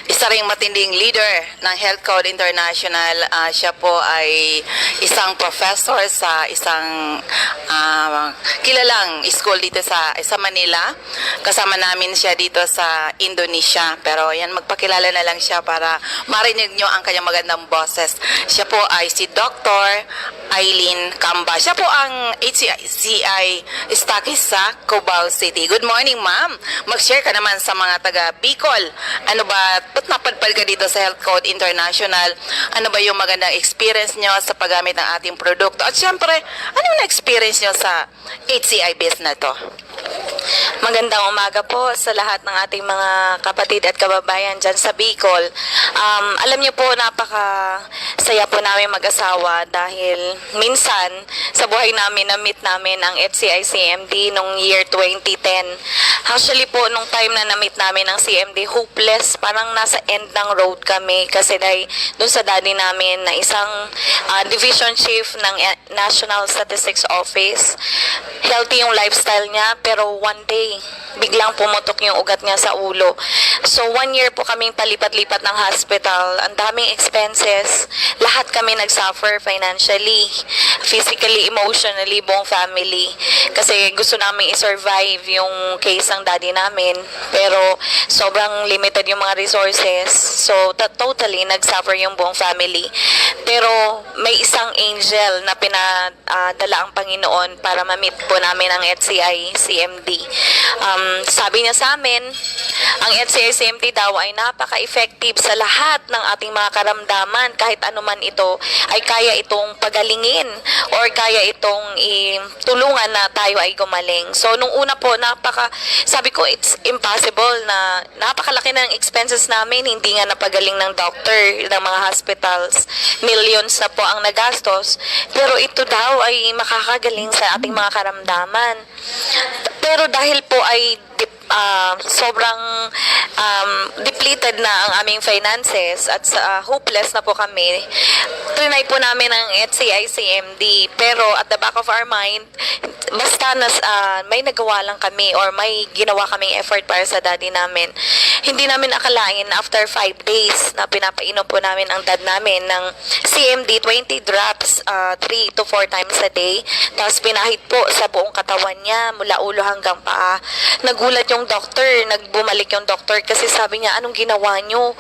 Isa ring matinding leader ng Health Code International. Siya po ay isang professor sa isang kilalang school dito sa Manila. Kasama namin siya dito sa Indonesia. Pero yan, magpakilala na lang siya para marinig nyo ang kanyang magandang boses. Siya po ay si Dr. Eileen Camba. Siya po ang HCI stockist sa Cubao City. Good morning, ma'am. Mag-share ka naman sa mga taga Bicol. Ano ba, ba't napadpad ka dito sa Health Code International? Ano ba yung magandang experience nyo sa paggamit ng ating produkto? At syempre, ano na experience nyo sa HCI business na to? Magandang umaga po sa lahat ng ating mga kapatid at kababayan dyan sa Bicol. Alam niyo po, napaka-saya po namin mag-asawa dahil minsan sa buhay namin na-meet namin ang HCI CMD nung year 2010. Actually po, nung time na na-meet namin ang CMD, hopeless, parang nasa end ng road kami kasi dahil dun sa daddy namin na isang division chief ng National Statistics Office. Healthy yung lifestyle niya, pero one day, biglang pumutok yung ugat niya sa ulo. So, 1 year po kaming palipat-lipat ng hospital. Ang daming expenses. Lahat kami nagsuffer financially, physically, emotionally, buong family. Kasi gusto namin i-survive yung case ng daddy namin. Pero, sobrang limited yung mga resources. So, totally, nagsuffer yung buong family. Pero, may isang angel na pinadala ang Panginoon para ma-meet po namin ang HCI CMD. Sabi niya sa amin, ang HCI CMD daw ay napaka-effective sa lahat ng ating mga karamdaman. Kahit anuman ito, ay kaya itong pagalingin or kaya itong tulungan na tayo ay gumaling. So, nung una po, sabi ko, it's impossible na napakalaki ng expenses namin, hindi nga napagaling ng doctor, ng mga hospitals. Millions na po ang nagastos. Pero ito daw ay makakagaling sa ating mga karamdaman. Pero dahil po ay sobrang depleted na ang aming finances at hopeless na po kami, trinay po namin ang HCI CMD. Pero at the back of our mind, basta may nagawa lang kami or may ginawa kaming effort para sa daddy namin. Hindi namin akalain na after 5 days na pinapainom po namin ang dad namin ng CMD, 20 drops, 3 to 4 times a day. Tapos pinahid po sa buong katawan niya, mula ulo hanggang paa. Nagulat yung doctor, nagbumalik yung doctor kasi sabi niya, anong ginawa niyo?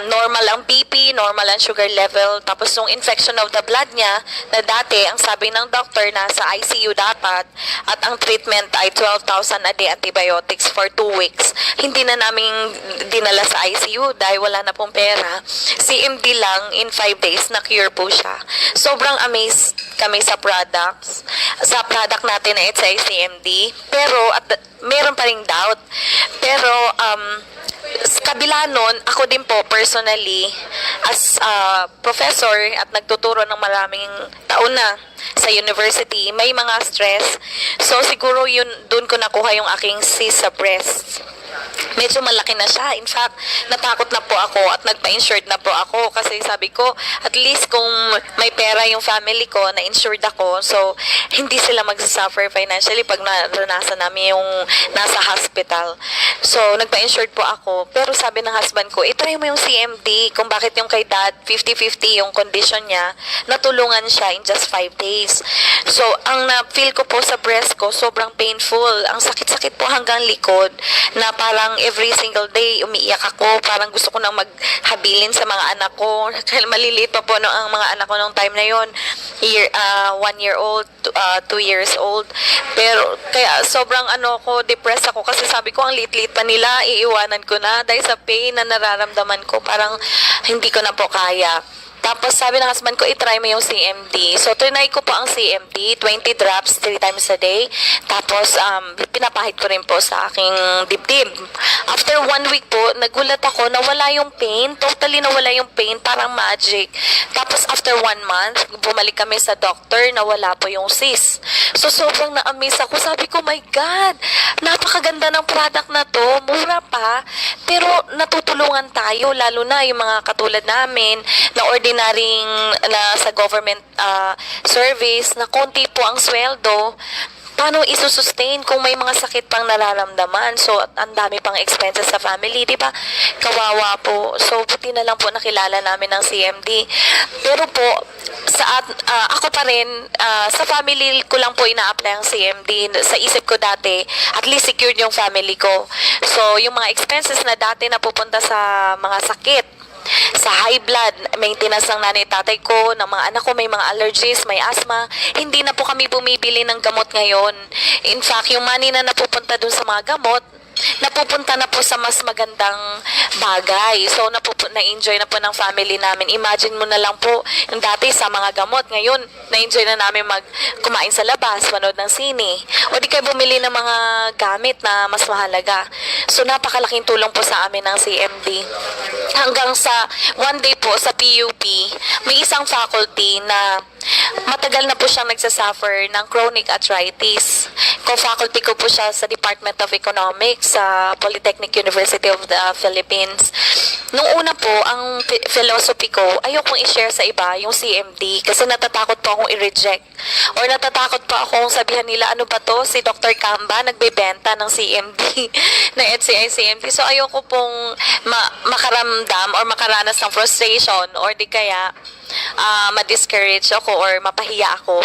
Normal ang BP, normal ang sugar level. Tapos yung infection of the blood niya, na dati, ang sabi ng doctor, nasa ICU dapat, at ang treatment ay 12,000 a day antibiotics for 2 weeks. Hindi na namin dinala sa ICU dahil wala na pong pera. CMD lang, in 5 days, na-cure po siya. Sobrang amazed kami sa product natin na HCI CMD. Pero, meron pa ring doubt. Pero, kabila nun, ako din po personally as professor at nagtuturo ng maraming taon na sa university, may mga stress. So siguro yun, doon ko nakuha yung aking cyst sa breast. Medyo malaki na siya. In fact, natakot na po ako at nagpa-insured na po ako kasi sabi ko, at least kung may pera yung family ko, na-insured ako, so hindi sila magsasuffer financially pag naranasan namin yung nasa hospital. So, nagpa-insured po ako. Pero sabi ng husband ko, try mo yung CMD, kung bakit yung kay dad, 50-50 yung condition niya, natulungan siya in just 5 days. So, ang na-feel ko po sa breast ko, sobrang painful. Ang sakit-sakit po hanggang likod, na parang every single day umiiyak ako, parang gusto ko nang maghabilin sa mga anak ko. Maliliit pa po ang mga anak ko nung time na yon, 1 year old, 2 years old. Pero kaya sobrang depressed ako kasi sabi ko ang liit-liit pa nila, iiwanan ko na dahil sa pain na nararamdaman ko, parang hindi ko na po kaya. Tapos sabi ng husband ko, itry mo yung CMD. So, trinay ko po ang CMD, 20 drops, 3 times a day. Tapos, pinapahid ko rin po sa aking dibdib. After 1 week po, nagulat ako, nawala yung pain. Totally nawala yung pain, parang magic. Tapos, after 1 month, bumalik kami sa doctor, nawala po yung cyst. So, sobrang na-amaze ako. Sabi ko, my God, napakaganda ng product na to. Mura pa. Pero, natutulungan tayo, lalo na yung mga katulad namin, na ordinaryong na sa government service na konti po ang sweldo, paano isusustain kung may mga sakit pang nararamdaman? So, ang dami pang expenses sa family, di ba? Kawawa po. So, buti na lang po nakilala namin ng CMD. Pero po, ako pa rin, sa family ko lang po ina-apply ang CMD. Sa isip ko dati, at least secured yung family ko. So, yung mga expenses na dati na pupunta sa mga sakit, sa high blood, maintenance ng nanay tatay ko, ng mga anak ko, may mga allergies, may asthma, hindi na po kami bumibili ng gamot ngayon. In fact, yung money na napupunta dun sa mga gamot, napupunta na po sa mas magandang bagay. So, na-enjoy na po ng family namin. Imagine mo na lang po, yung dati sa mga gamot, ngayon, na-enjoy na namin kumain sa labas, manood ng sine. O di kayo bumili ng mga gamit na mas mahalaga. So, napakalaking tulong po sa amin ng CMD. Hanggang sa one day po sa PUP, may isang faculty na matagal na po siyang nagsasuffer ng chronic arthritis. Co-faculty ko po siya sa Department of Economics sa Polytechnic University of the Philippines. Nung una po, ang philosophy ko, ayokong i-share sa iba yung CMD kasi natatakot po akong i-reject. Or natatakot po akong sabihan nila, ano ba to? Si Dr. Kamba nagbebenta ng CMD, ng HCI CMD. So ayoko pong makaramdam or makaranas ng frustration or di kaya ma-discourage ako or mapahiya ako.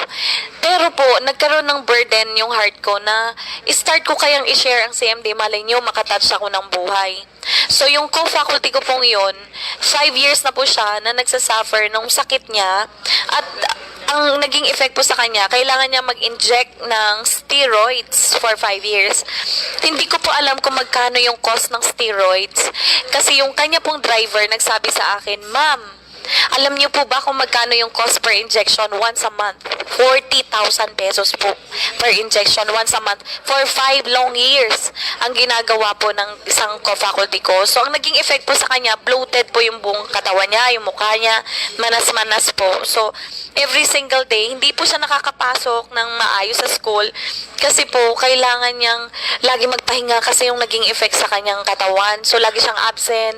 Pero po, nagkaroon ng burden yung heart ko na start ko kayang i-share ang CMD. Malay nyo, makatouch ako ng buhay. So, yung co-faculty ko pong yun, 5 years na po siya na nagsasuffer ng sakit niya at ang naging effect po sa kanya, kailangan niya mag-inject ng steroids for 5 years. Hindi ko po alam kung magkano yung cost ng steroids kasi yung kanya pong driver nagsabi sa akin, Ma'am, alam niyo po ba kung magkano yung cost per injection once a month? 40,000 pesos po per injection once a month for 5 long years ang ginagawa po ng isang co-faculty ko. So, ang naging effect po sa kanya, bloated po yung buong katawan niya, yung mukha niya, manas-manas po. So, every single day, hindi po siya nakakapasok ng maayos sa school kasi po, kailangan niyang lagi magpahinga kasi yung naging effect sa kanyang katawan. So, lagi siyang absent.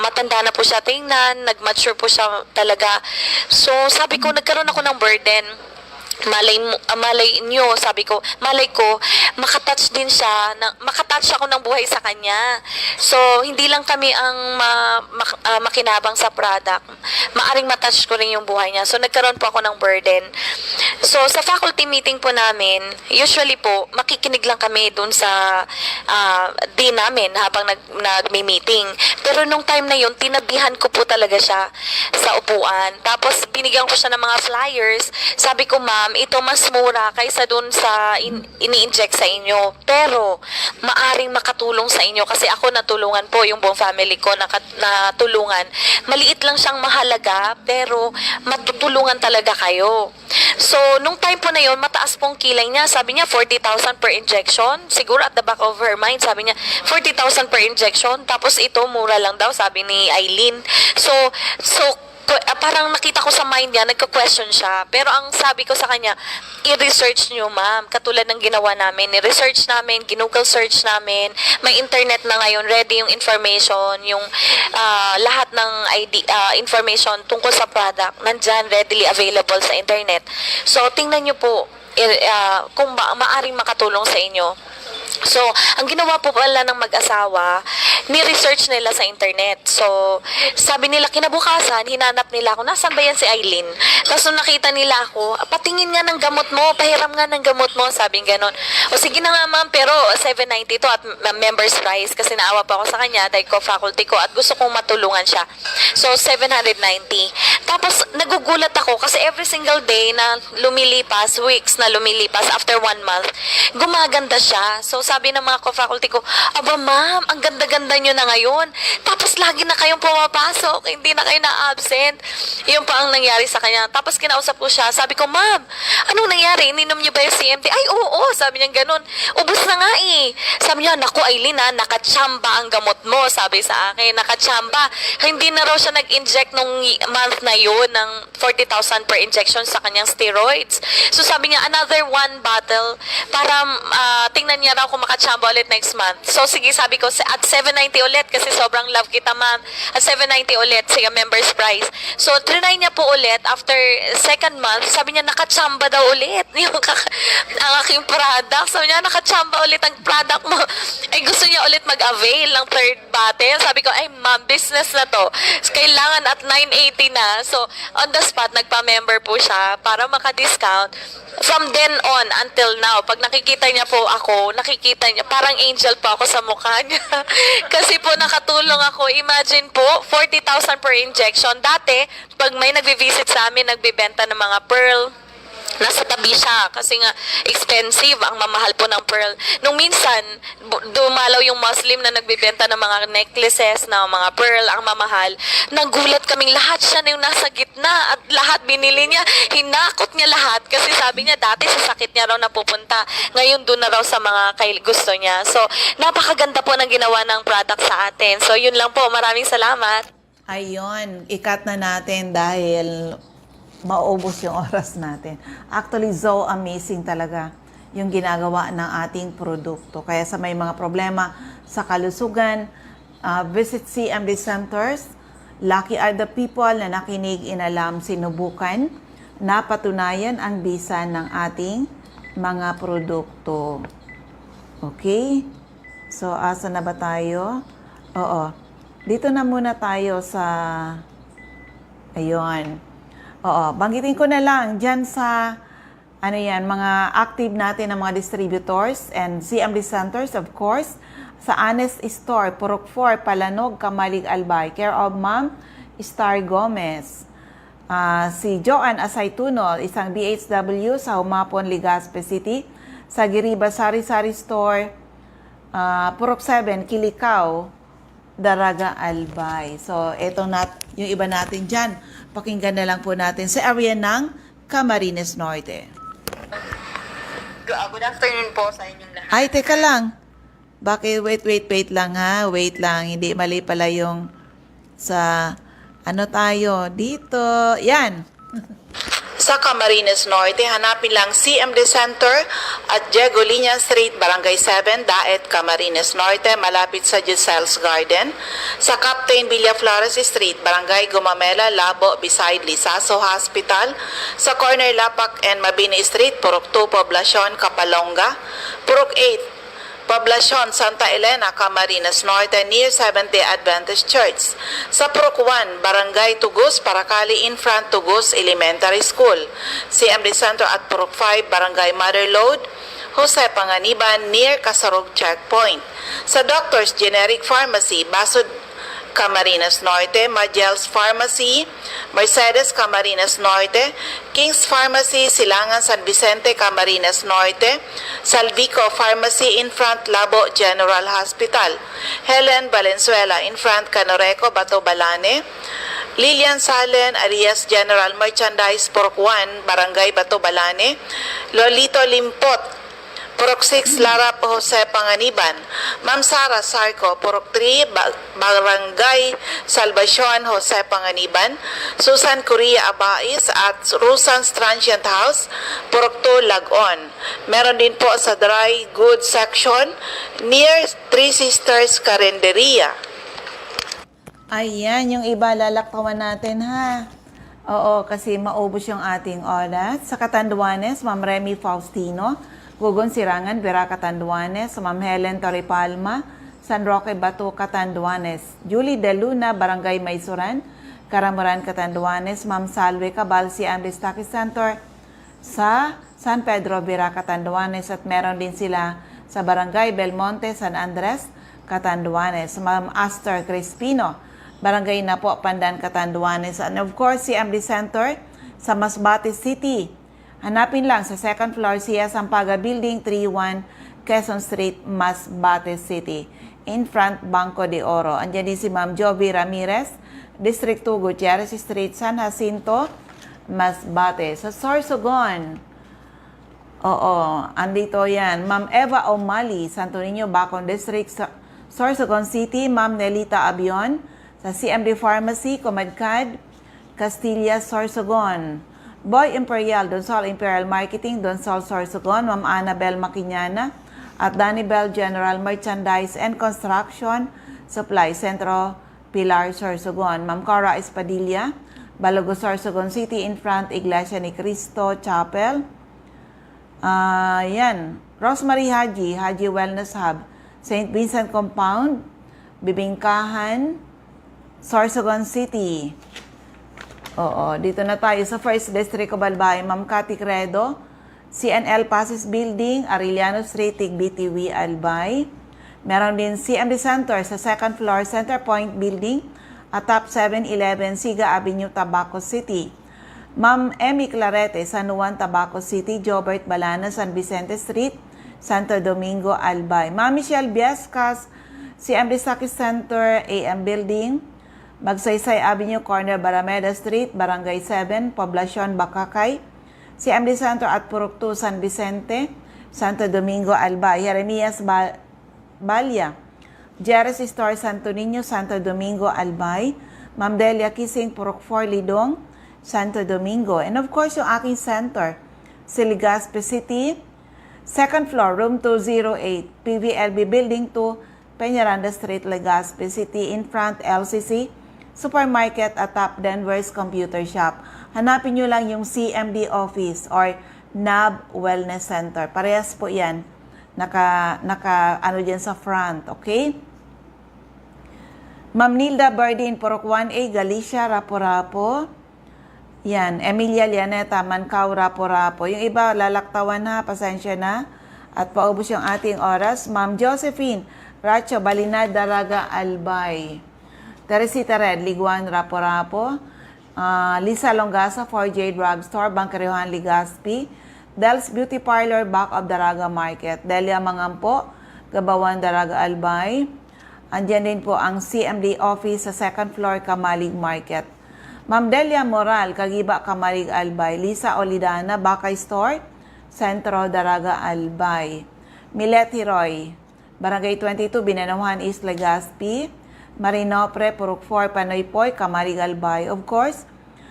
Matanda na po siya tingnan, nag-mature po siya talaga. So, sabi ko, nagkaroon ako ng burden. Malay nyo, sabi ko, malay ko, makatouch din siya, makatouch ako ng buhay sa kanya. So, hindi lang kami ang makinabang sa product. Maaring matouch ko rin yung buhay niya. So, nagkaroon po ako ng burden. So, sa faculty meeting po namin, usually po, makikinig lang kami dun sa dean namin habang nag-meeting. Pero nung time na yun, tinabihan ko po talaga siya sa upuan. Tapos, binigyan ko siya ng mga flyers. Sabi ko, Ma'am, ito mas mura kaysa dun sa ini-inject sa inyo. Pero, maaring makatulong sa inyo kasi ako natulungan po yung buong family ko natulungan. Maliit lang siyang mahalaga, pero matutulungan talaga kayo. So, nung time po na yun, mataas pong kilay niya. Sabi niya, 40,000 per injection. Siguro at the back of her mind, sabi niya, 40,000 per injection. Tapos ito, mura lang daw, sabi ni Eileen. So, parang nakita ko sa mind niya, nagka-question siya. Pero ang sabi ko sa kanya, i-research niyo, ma'am. Katulad ng ginawa namin, i-research namin, ginoogle search namin. May internet na ngayon, ready yung information, yung lahat ng information tungkol sa product, nandyan, readily available sa internet. So, tingnan niyo po kung maaring makatulong sa inyo. So, ang ginawa po pala ng mag-asawa, ni-research nila sa internet. So, sabi nila, kinabukasan, hinanap nila ako, nasan ba yan si Eileen? Tapos nung nakita nila ako, patingin nga ng gamot mo, pahiram nga ng gamot mo, sabi ganon. O sige na nga ma'am, pero 790 to at member's price kasi naawa pa ako sa kanya dahil ko faculty ko at gusto kong matulungan siya. So, 790. Tapos, nagugulat ako kasi every single day na lumilipas, weeks na lumilipas after 1 month, gumaganda siya. So, sabi ng mga ko-faculty ko, aba ma'am, ang ganda-ganda nyo na ngayon. Tapos, lagi na kayong pumapasok, hindi na kayo na-absent. Yun pa ang nangyari sa kanya. Tapos, kinausap ko siya, sabi ko, ma'am, anong nangyari? Ininom nyo ba yung CMT? Ay, oo, sabi niya ganun. Ubus na nga eh. Sabi niya, naku Eileen ha, nakatsamba ang gamot mo, sabi sa akin, nakatsamba. Hindi na raw siya nag-inject nung month na yun ng 40,000 per injection sa kanyang steroids. So sabi niya, another 1 bottle para tingnan niya raw kung makatsamba ulit next month. So sige, sabi ko, at 790 ulit kasi sobrang love kita ma'am. At 790 ulit, sige, member's price. So trinay niya po ulit after 2nd month, sabi niya, nakatsamba daw ulit. Ang aking product. Sabi niya, nakatsamba ulit ang product mo. Ay gusto niya ulit mag-avail ng 3rd bottle. Sabi ko, ay ma'am, business na to. Kailangan at 980 na. So, on the spot, nagpa-member po siya para maka-discount. From then on until now, pag nakikita niya po ako, nakikita niya, parang angel po ako sa mukha niya. Kasi po nakatulong ako. Imagine po, 40,000 per injection. Dati, pag may nagbe-visit sa amin, nagbebenta ng mga pearl, nasa tabi siya kasi nga expensive, ang mamahal po ng pearl. Nung minsan, dumalaw yung Muslim na nagbebenta ng mga necklaces na mga pearl, ang mamahal. Nagulat kaming lahat, siya na yung nasa gitna at lahat binili niya. Hinakot niya lahat kasi sabi niya dati sa sakit niya raw napupunta. Ngayon doon na raw sa mga gusto niya. So, napakaganda po ng ginawa ng product sa atin. So, yun lang po. Maraming salamat. Ayun, ikat na natin dahil maubos yung oras natin. Actually, so amazing talaga yung ginagawa ng ating produkto. Kaya sa may mga problema sa kalusugan, visit CMD Centers. Lucky are the people na nakinig, inalam, sinubukan, napatunayan ang bisa ng ating mga produkto. Okay? So, asa na ba tayo? Oo. Dito na muna tayo sa... Ayun. Oo, banggitin ko na lang dyan sa mga active natin ng mga distributors and CMD Centers, of course, sa Honest Store, Purok 4, Palanog, Kamalig, Albay, care of Ma'am Star Gomez. Si Joanne Asaytunol, isang BHW sa Humapon, Legazpi City, sa Giriba Sari-Sari Store, Purok 7, Kilikaw, Daraga, Albay. So, eto yung iba natin dyan. Pakinggan na lang po natin sa area ng Camarines Norte. Good afternoon po sa inyong lahat. Ay, teka lang. Bakit? Wait lang ha. Wait lang. Hindi mali pala yung sa tayo dito. Yan. Sa Camarines Norte, hanapin lang CMD Center at Diego Liña Street, Barangay 7, Daet, Camarines Norte, malapit sa Giselle's Garden. Sa Captain Villaflores Street, Barangay Gumamela, Labo, beside Lisaso Hospital. Sa corner Lapak and Mabini Street, Purok 2, Poblacion, Kapalonga. Purok 8, Poblacion, Santa Elena, Camarines Norte, near Seventh-day Adventist Church. Sa Purok 1, Barangay Tugos, Paracali, in front Tugos Elementary School. CMD Center at Purok 5, Barangay Motherlode, Jose Panganiban, near Kasarog Checkpoint. Sa Doctor's Generic Pharmacy, Basud, Camarines Norte, Magel's Pharmacy, Mercedes, Camarines Norte, King's Pharmacy, Silangan, San Vicente, Camarines Norte, Salvico Pharmacy, in front Labo General Hospital, Helen Valenzuela, in front Canoreco, Bato Balane, Lilian Salen, Arias General Merchandise, Purok 1, Barangay Bato Balane, Lolito Limpot, Purok 6, Larap, Jose Panganiban. Ma'am Sara Sarco, Purok 3, Barangay Salvacion, Jose Panganiban. Susan Correa Abais at Rusan's Transient House, Purok 2, Lagon. Meron din po sa Dry Goods Section near Three Sisters Carinderia. Ayan, yung iba lalaktawan natin ha. Oo, kasi maubos yung ating oras. Sa Catanduanes, Ma'am Remy Faustino, Gugon Sirangan, Vera Catanduanes, Ma'am Helen Torrepalma, San Roque, Batu, Catanduanes. Julie De Luna, Barangay Maysuran, Karamuran, Catanduanes. Ma'am Salve Cabal, CMD Stocky Center sa San Pedro, Vera, Catanduanes. At meron din sila sa Barangay Belmonte, San Andres, Catanduanes. Ma'am Astor Crispino, Barangay Napo, Pandan, Catanduanes. And of course, CMD Center sa Masbate City. Hanapin lang sa second floor siya Sampaga Building 31, Quezon Street, Masbate City. In front, Banco de Oro. Andiyan din si Ma'am Jovi Ramirez, District 2, Gutierrez Street, San Jacinto, Masbate. Sa Sorsogon, oo, andito yan. Ma'am Eva O'Malley, Santo Niño, Bacon District, Sorsogon City. Ma'am Nelita Abion, sa CMD Pharmacy, Comadcad, Castilla, Sorsogon. Boy Imperial, Donsol Imperial Marketing, Donsol, Sorsogon. Ma'am Annabel Maquiñana at Danny Bell General Merchandise and Construction Supply, Centro Pilar, Sorsogon. Ma'am Cora Espadilla, Balogo, Sorsogon City, in front, Iglesia ni Cristo Chapel. Yan. Rosemary Haji, Haji Wellness Hub, St. Vincent Compound, Bibingkahan, Sorsogon City. Oo, dito na tayo sa First District of Albay. Ma'am Cathy Credo, CNL Passes Building, Arellano Street, BTW, Albay. Meron din CMD Center sa second floor, Center Point Building, at Top 711, Siga Avenue, Tabaco City. Ma'am Emmy Clarete, San Juan, Tabaco City. Jobert Balana, San Vicente Street, Santo Domingo, Albay. Ma'am Michelle Biescas, CMD Stocky Center, AM Building, Magsaysay Avenue, corner Barameda Street, Barangay 7, Poblacion, Bacacay. CMD Center at Purok 2, San Vicente, Santo Domingo, Albay. Jeremias Balya, Jerez Store, Santo Niño, Santo Domingo, Albay. Ma'am Delia Kising, Purok 4, Lidong, Santo Domingo. And of course, yung aking center, Legazpi City, second floor, room 208, PVLB Building 2, Peñaranda Street, Legazpi City. In front, LCC Supermarket at Top Denver's Computer Shop. Hanapin nyo lang yung CMD Office or NAB Wellness Center. Parehas po yan. Ano dyan sa front, okay? Ma'am Nilda Bardin, Purok 1A, Galicia, Rapo-Rapo. Yan, Emilia Lianeta, Mancao, Rapo-Rapo. Yung iba, lalaktawan na, pasensya na. At paubos yung ating oras. Ma'am Josephine Racho, Balinad, Daraga, Albay. Teresita Red, Liguan, Rapo-Rapo. Lisa Longasa, 4J Drugstore, Bangkaryuhan, Legazpi. Del's Beauty Parlor, back of Daraga Market. Delia Mangampo, Gabawan, Daraga, Albay. Andyan din po ang CMD office sa second floor, Kamalig Market. Ma'am Delia Moral, Kagiba, Kamalig, Albay. Lisa Olidana, Bakay Store, Centro, Daraga, Albay. Milet Hiroy, Barangay 22, Binanawan East, Legazpi. Marinopre, Purok 4, Panoypoy, Kamalig, Albay. Of course,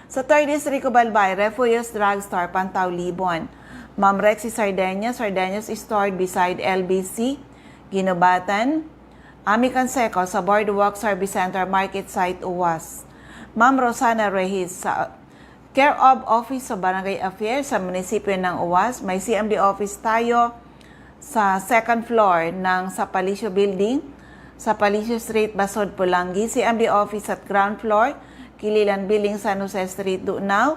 sa 3rd District of Albay, Refuyos Drugstore, Pantaw, Libon. Ma'am Rexy Sardeñas, Sardeñas Store beside LBC, Ginobatan. Ami Canseco sa Boardwalk Service Center, Market Site, UWAS. Ma'am Rosana Reyes sa Care of Office sa Barangay Affairs sa munisipyo ng UWAS. May CMD office tayo sa second floor ng Sapalicio Building, sa Palicio Street, Basod, Pulangi. CMD office at ground floor, Kililan Building, San Jose Street, Dunao,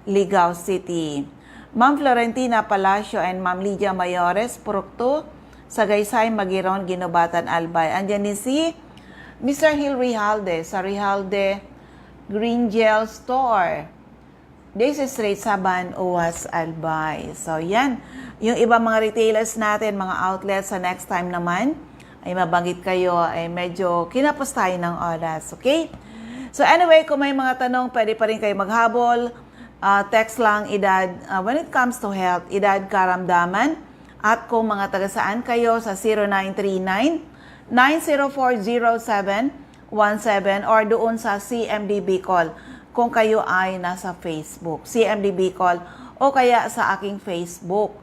Ligao City. Ma'am Florentina Palacio and Ma'am Lydia Mayores, Purok 2, Sagaysay, Magiron, Ginobatan, Albay. Andyan din si Mr. Hill Rijalde sa Rijalde Green Gel Store, Daisy Street, Saban, UWAS, Albay. So yan, yung iba mga retailers natin, mga outlets, sa next time naman ay mabanggit kayo, ay medyo kinapos tayo ng oras, okay? So anyway, kung may mga tanong, pwede pa rin kayo maghabol. Text lang edad, when it comes to health, edad karamdaman. At kung mga taga-saan kayo sa 0939-9040717 or doon sa CMD Bicol kung kayo ay nasa Facebook. CMD Bicol o kaya sa aking Facebook,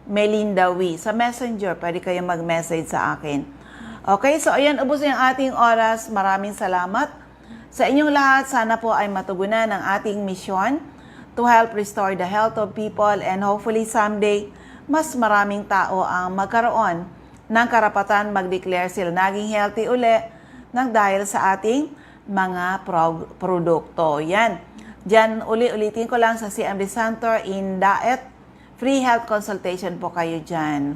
Melinda Wee. Sa Messenger, pwede kayo mag-message sa akin. Okay, so ayan, ubos na yung ating oras. Maraming salamat sa inyong lahat. Sana po ay matugunan ang ating misyon to help restore the health of people and hopefully someday, mas maraming tao ang magkaroon ng karapatan mag-declare sila naging healthy uli nang dahil sa ating mga produkto. Yan. Diyan, ulitin ko lang sa CMD Center in Daet. Free health consultation po kayo dyan.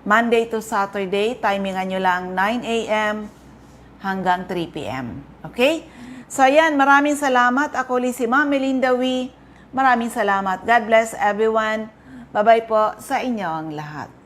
Monday to Saturday, timingan nyo lang 9 a.m. hanggang 3 p.m. Okay? So yan, maraming salamat. Ako ulit si Ma'am Melinda Wee. Maraming salamat. God bless everyone. Bye-bye po sa inyong lahat.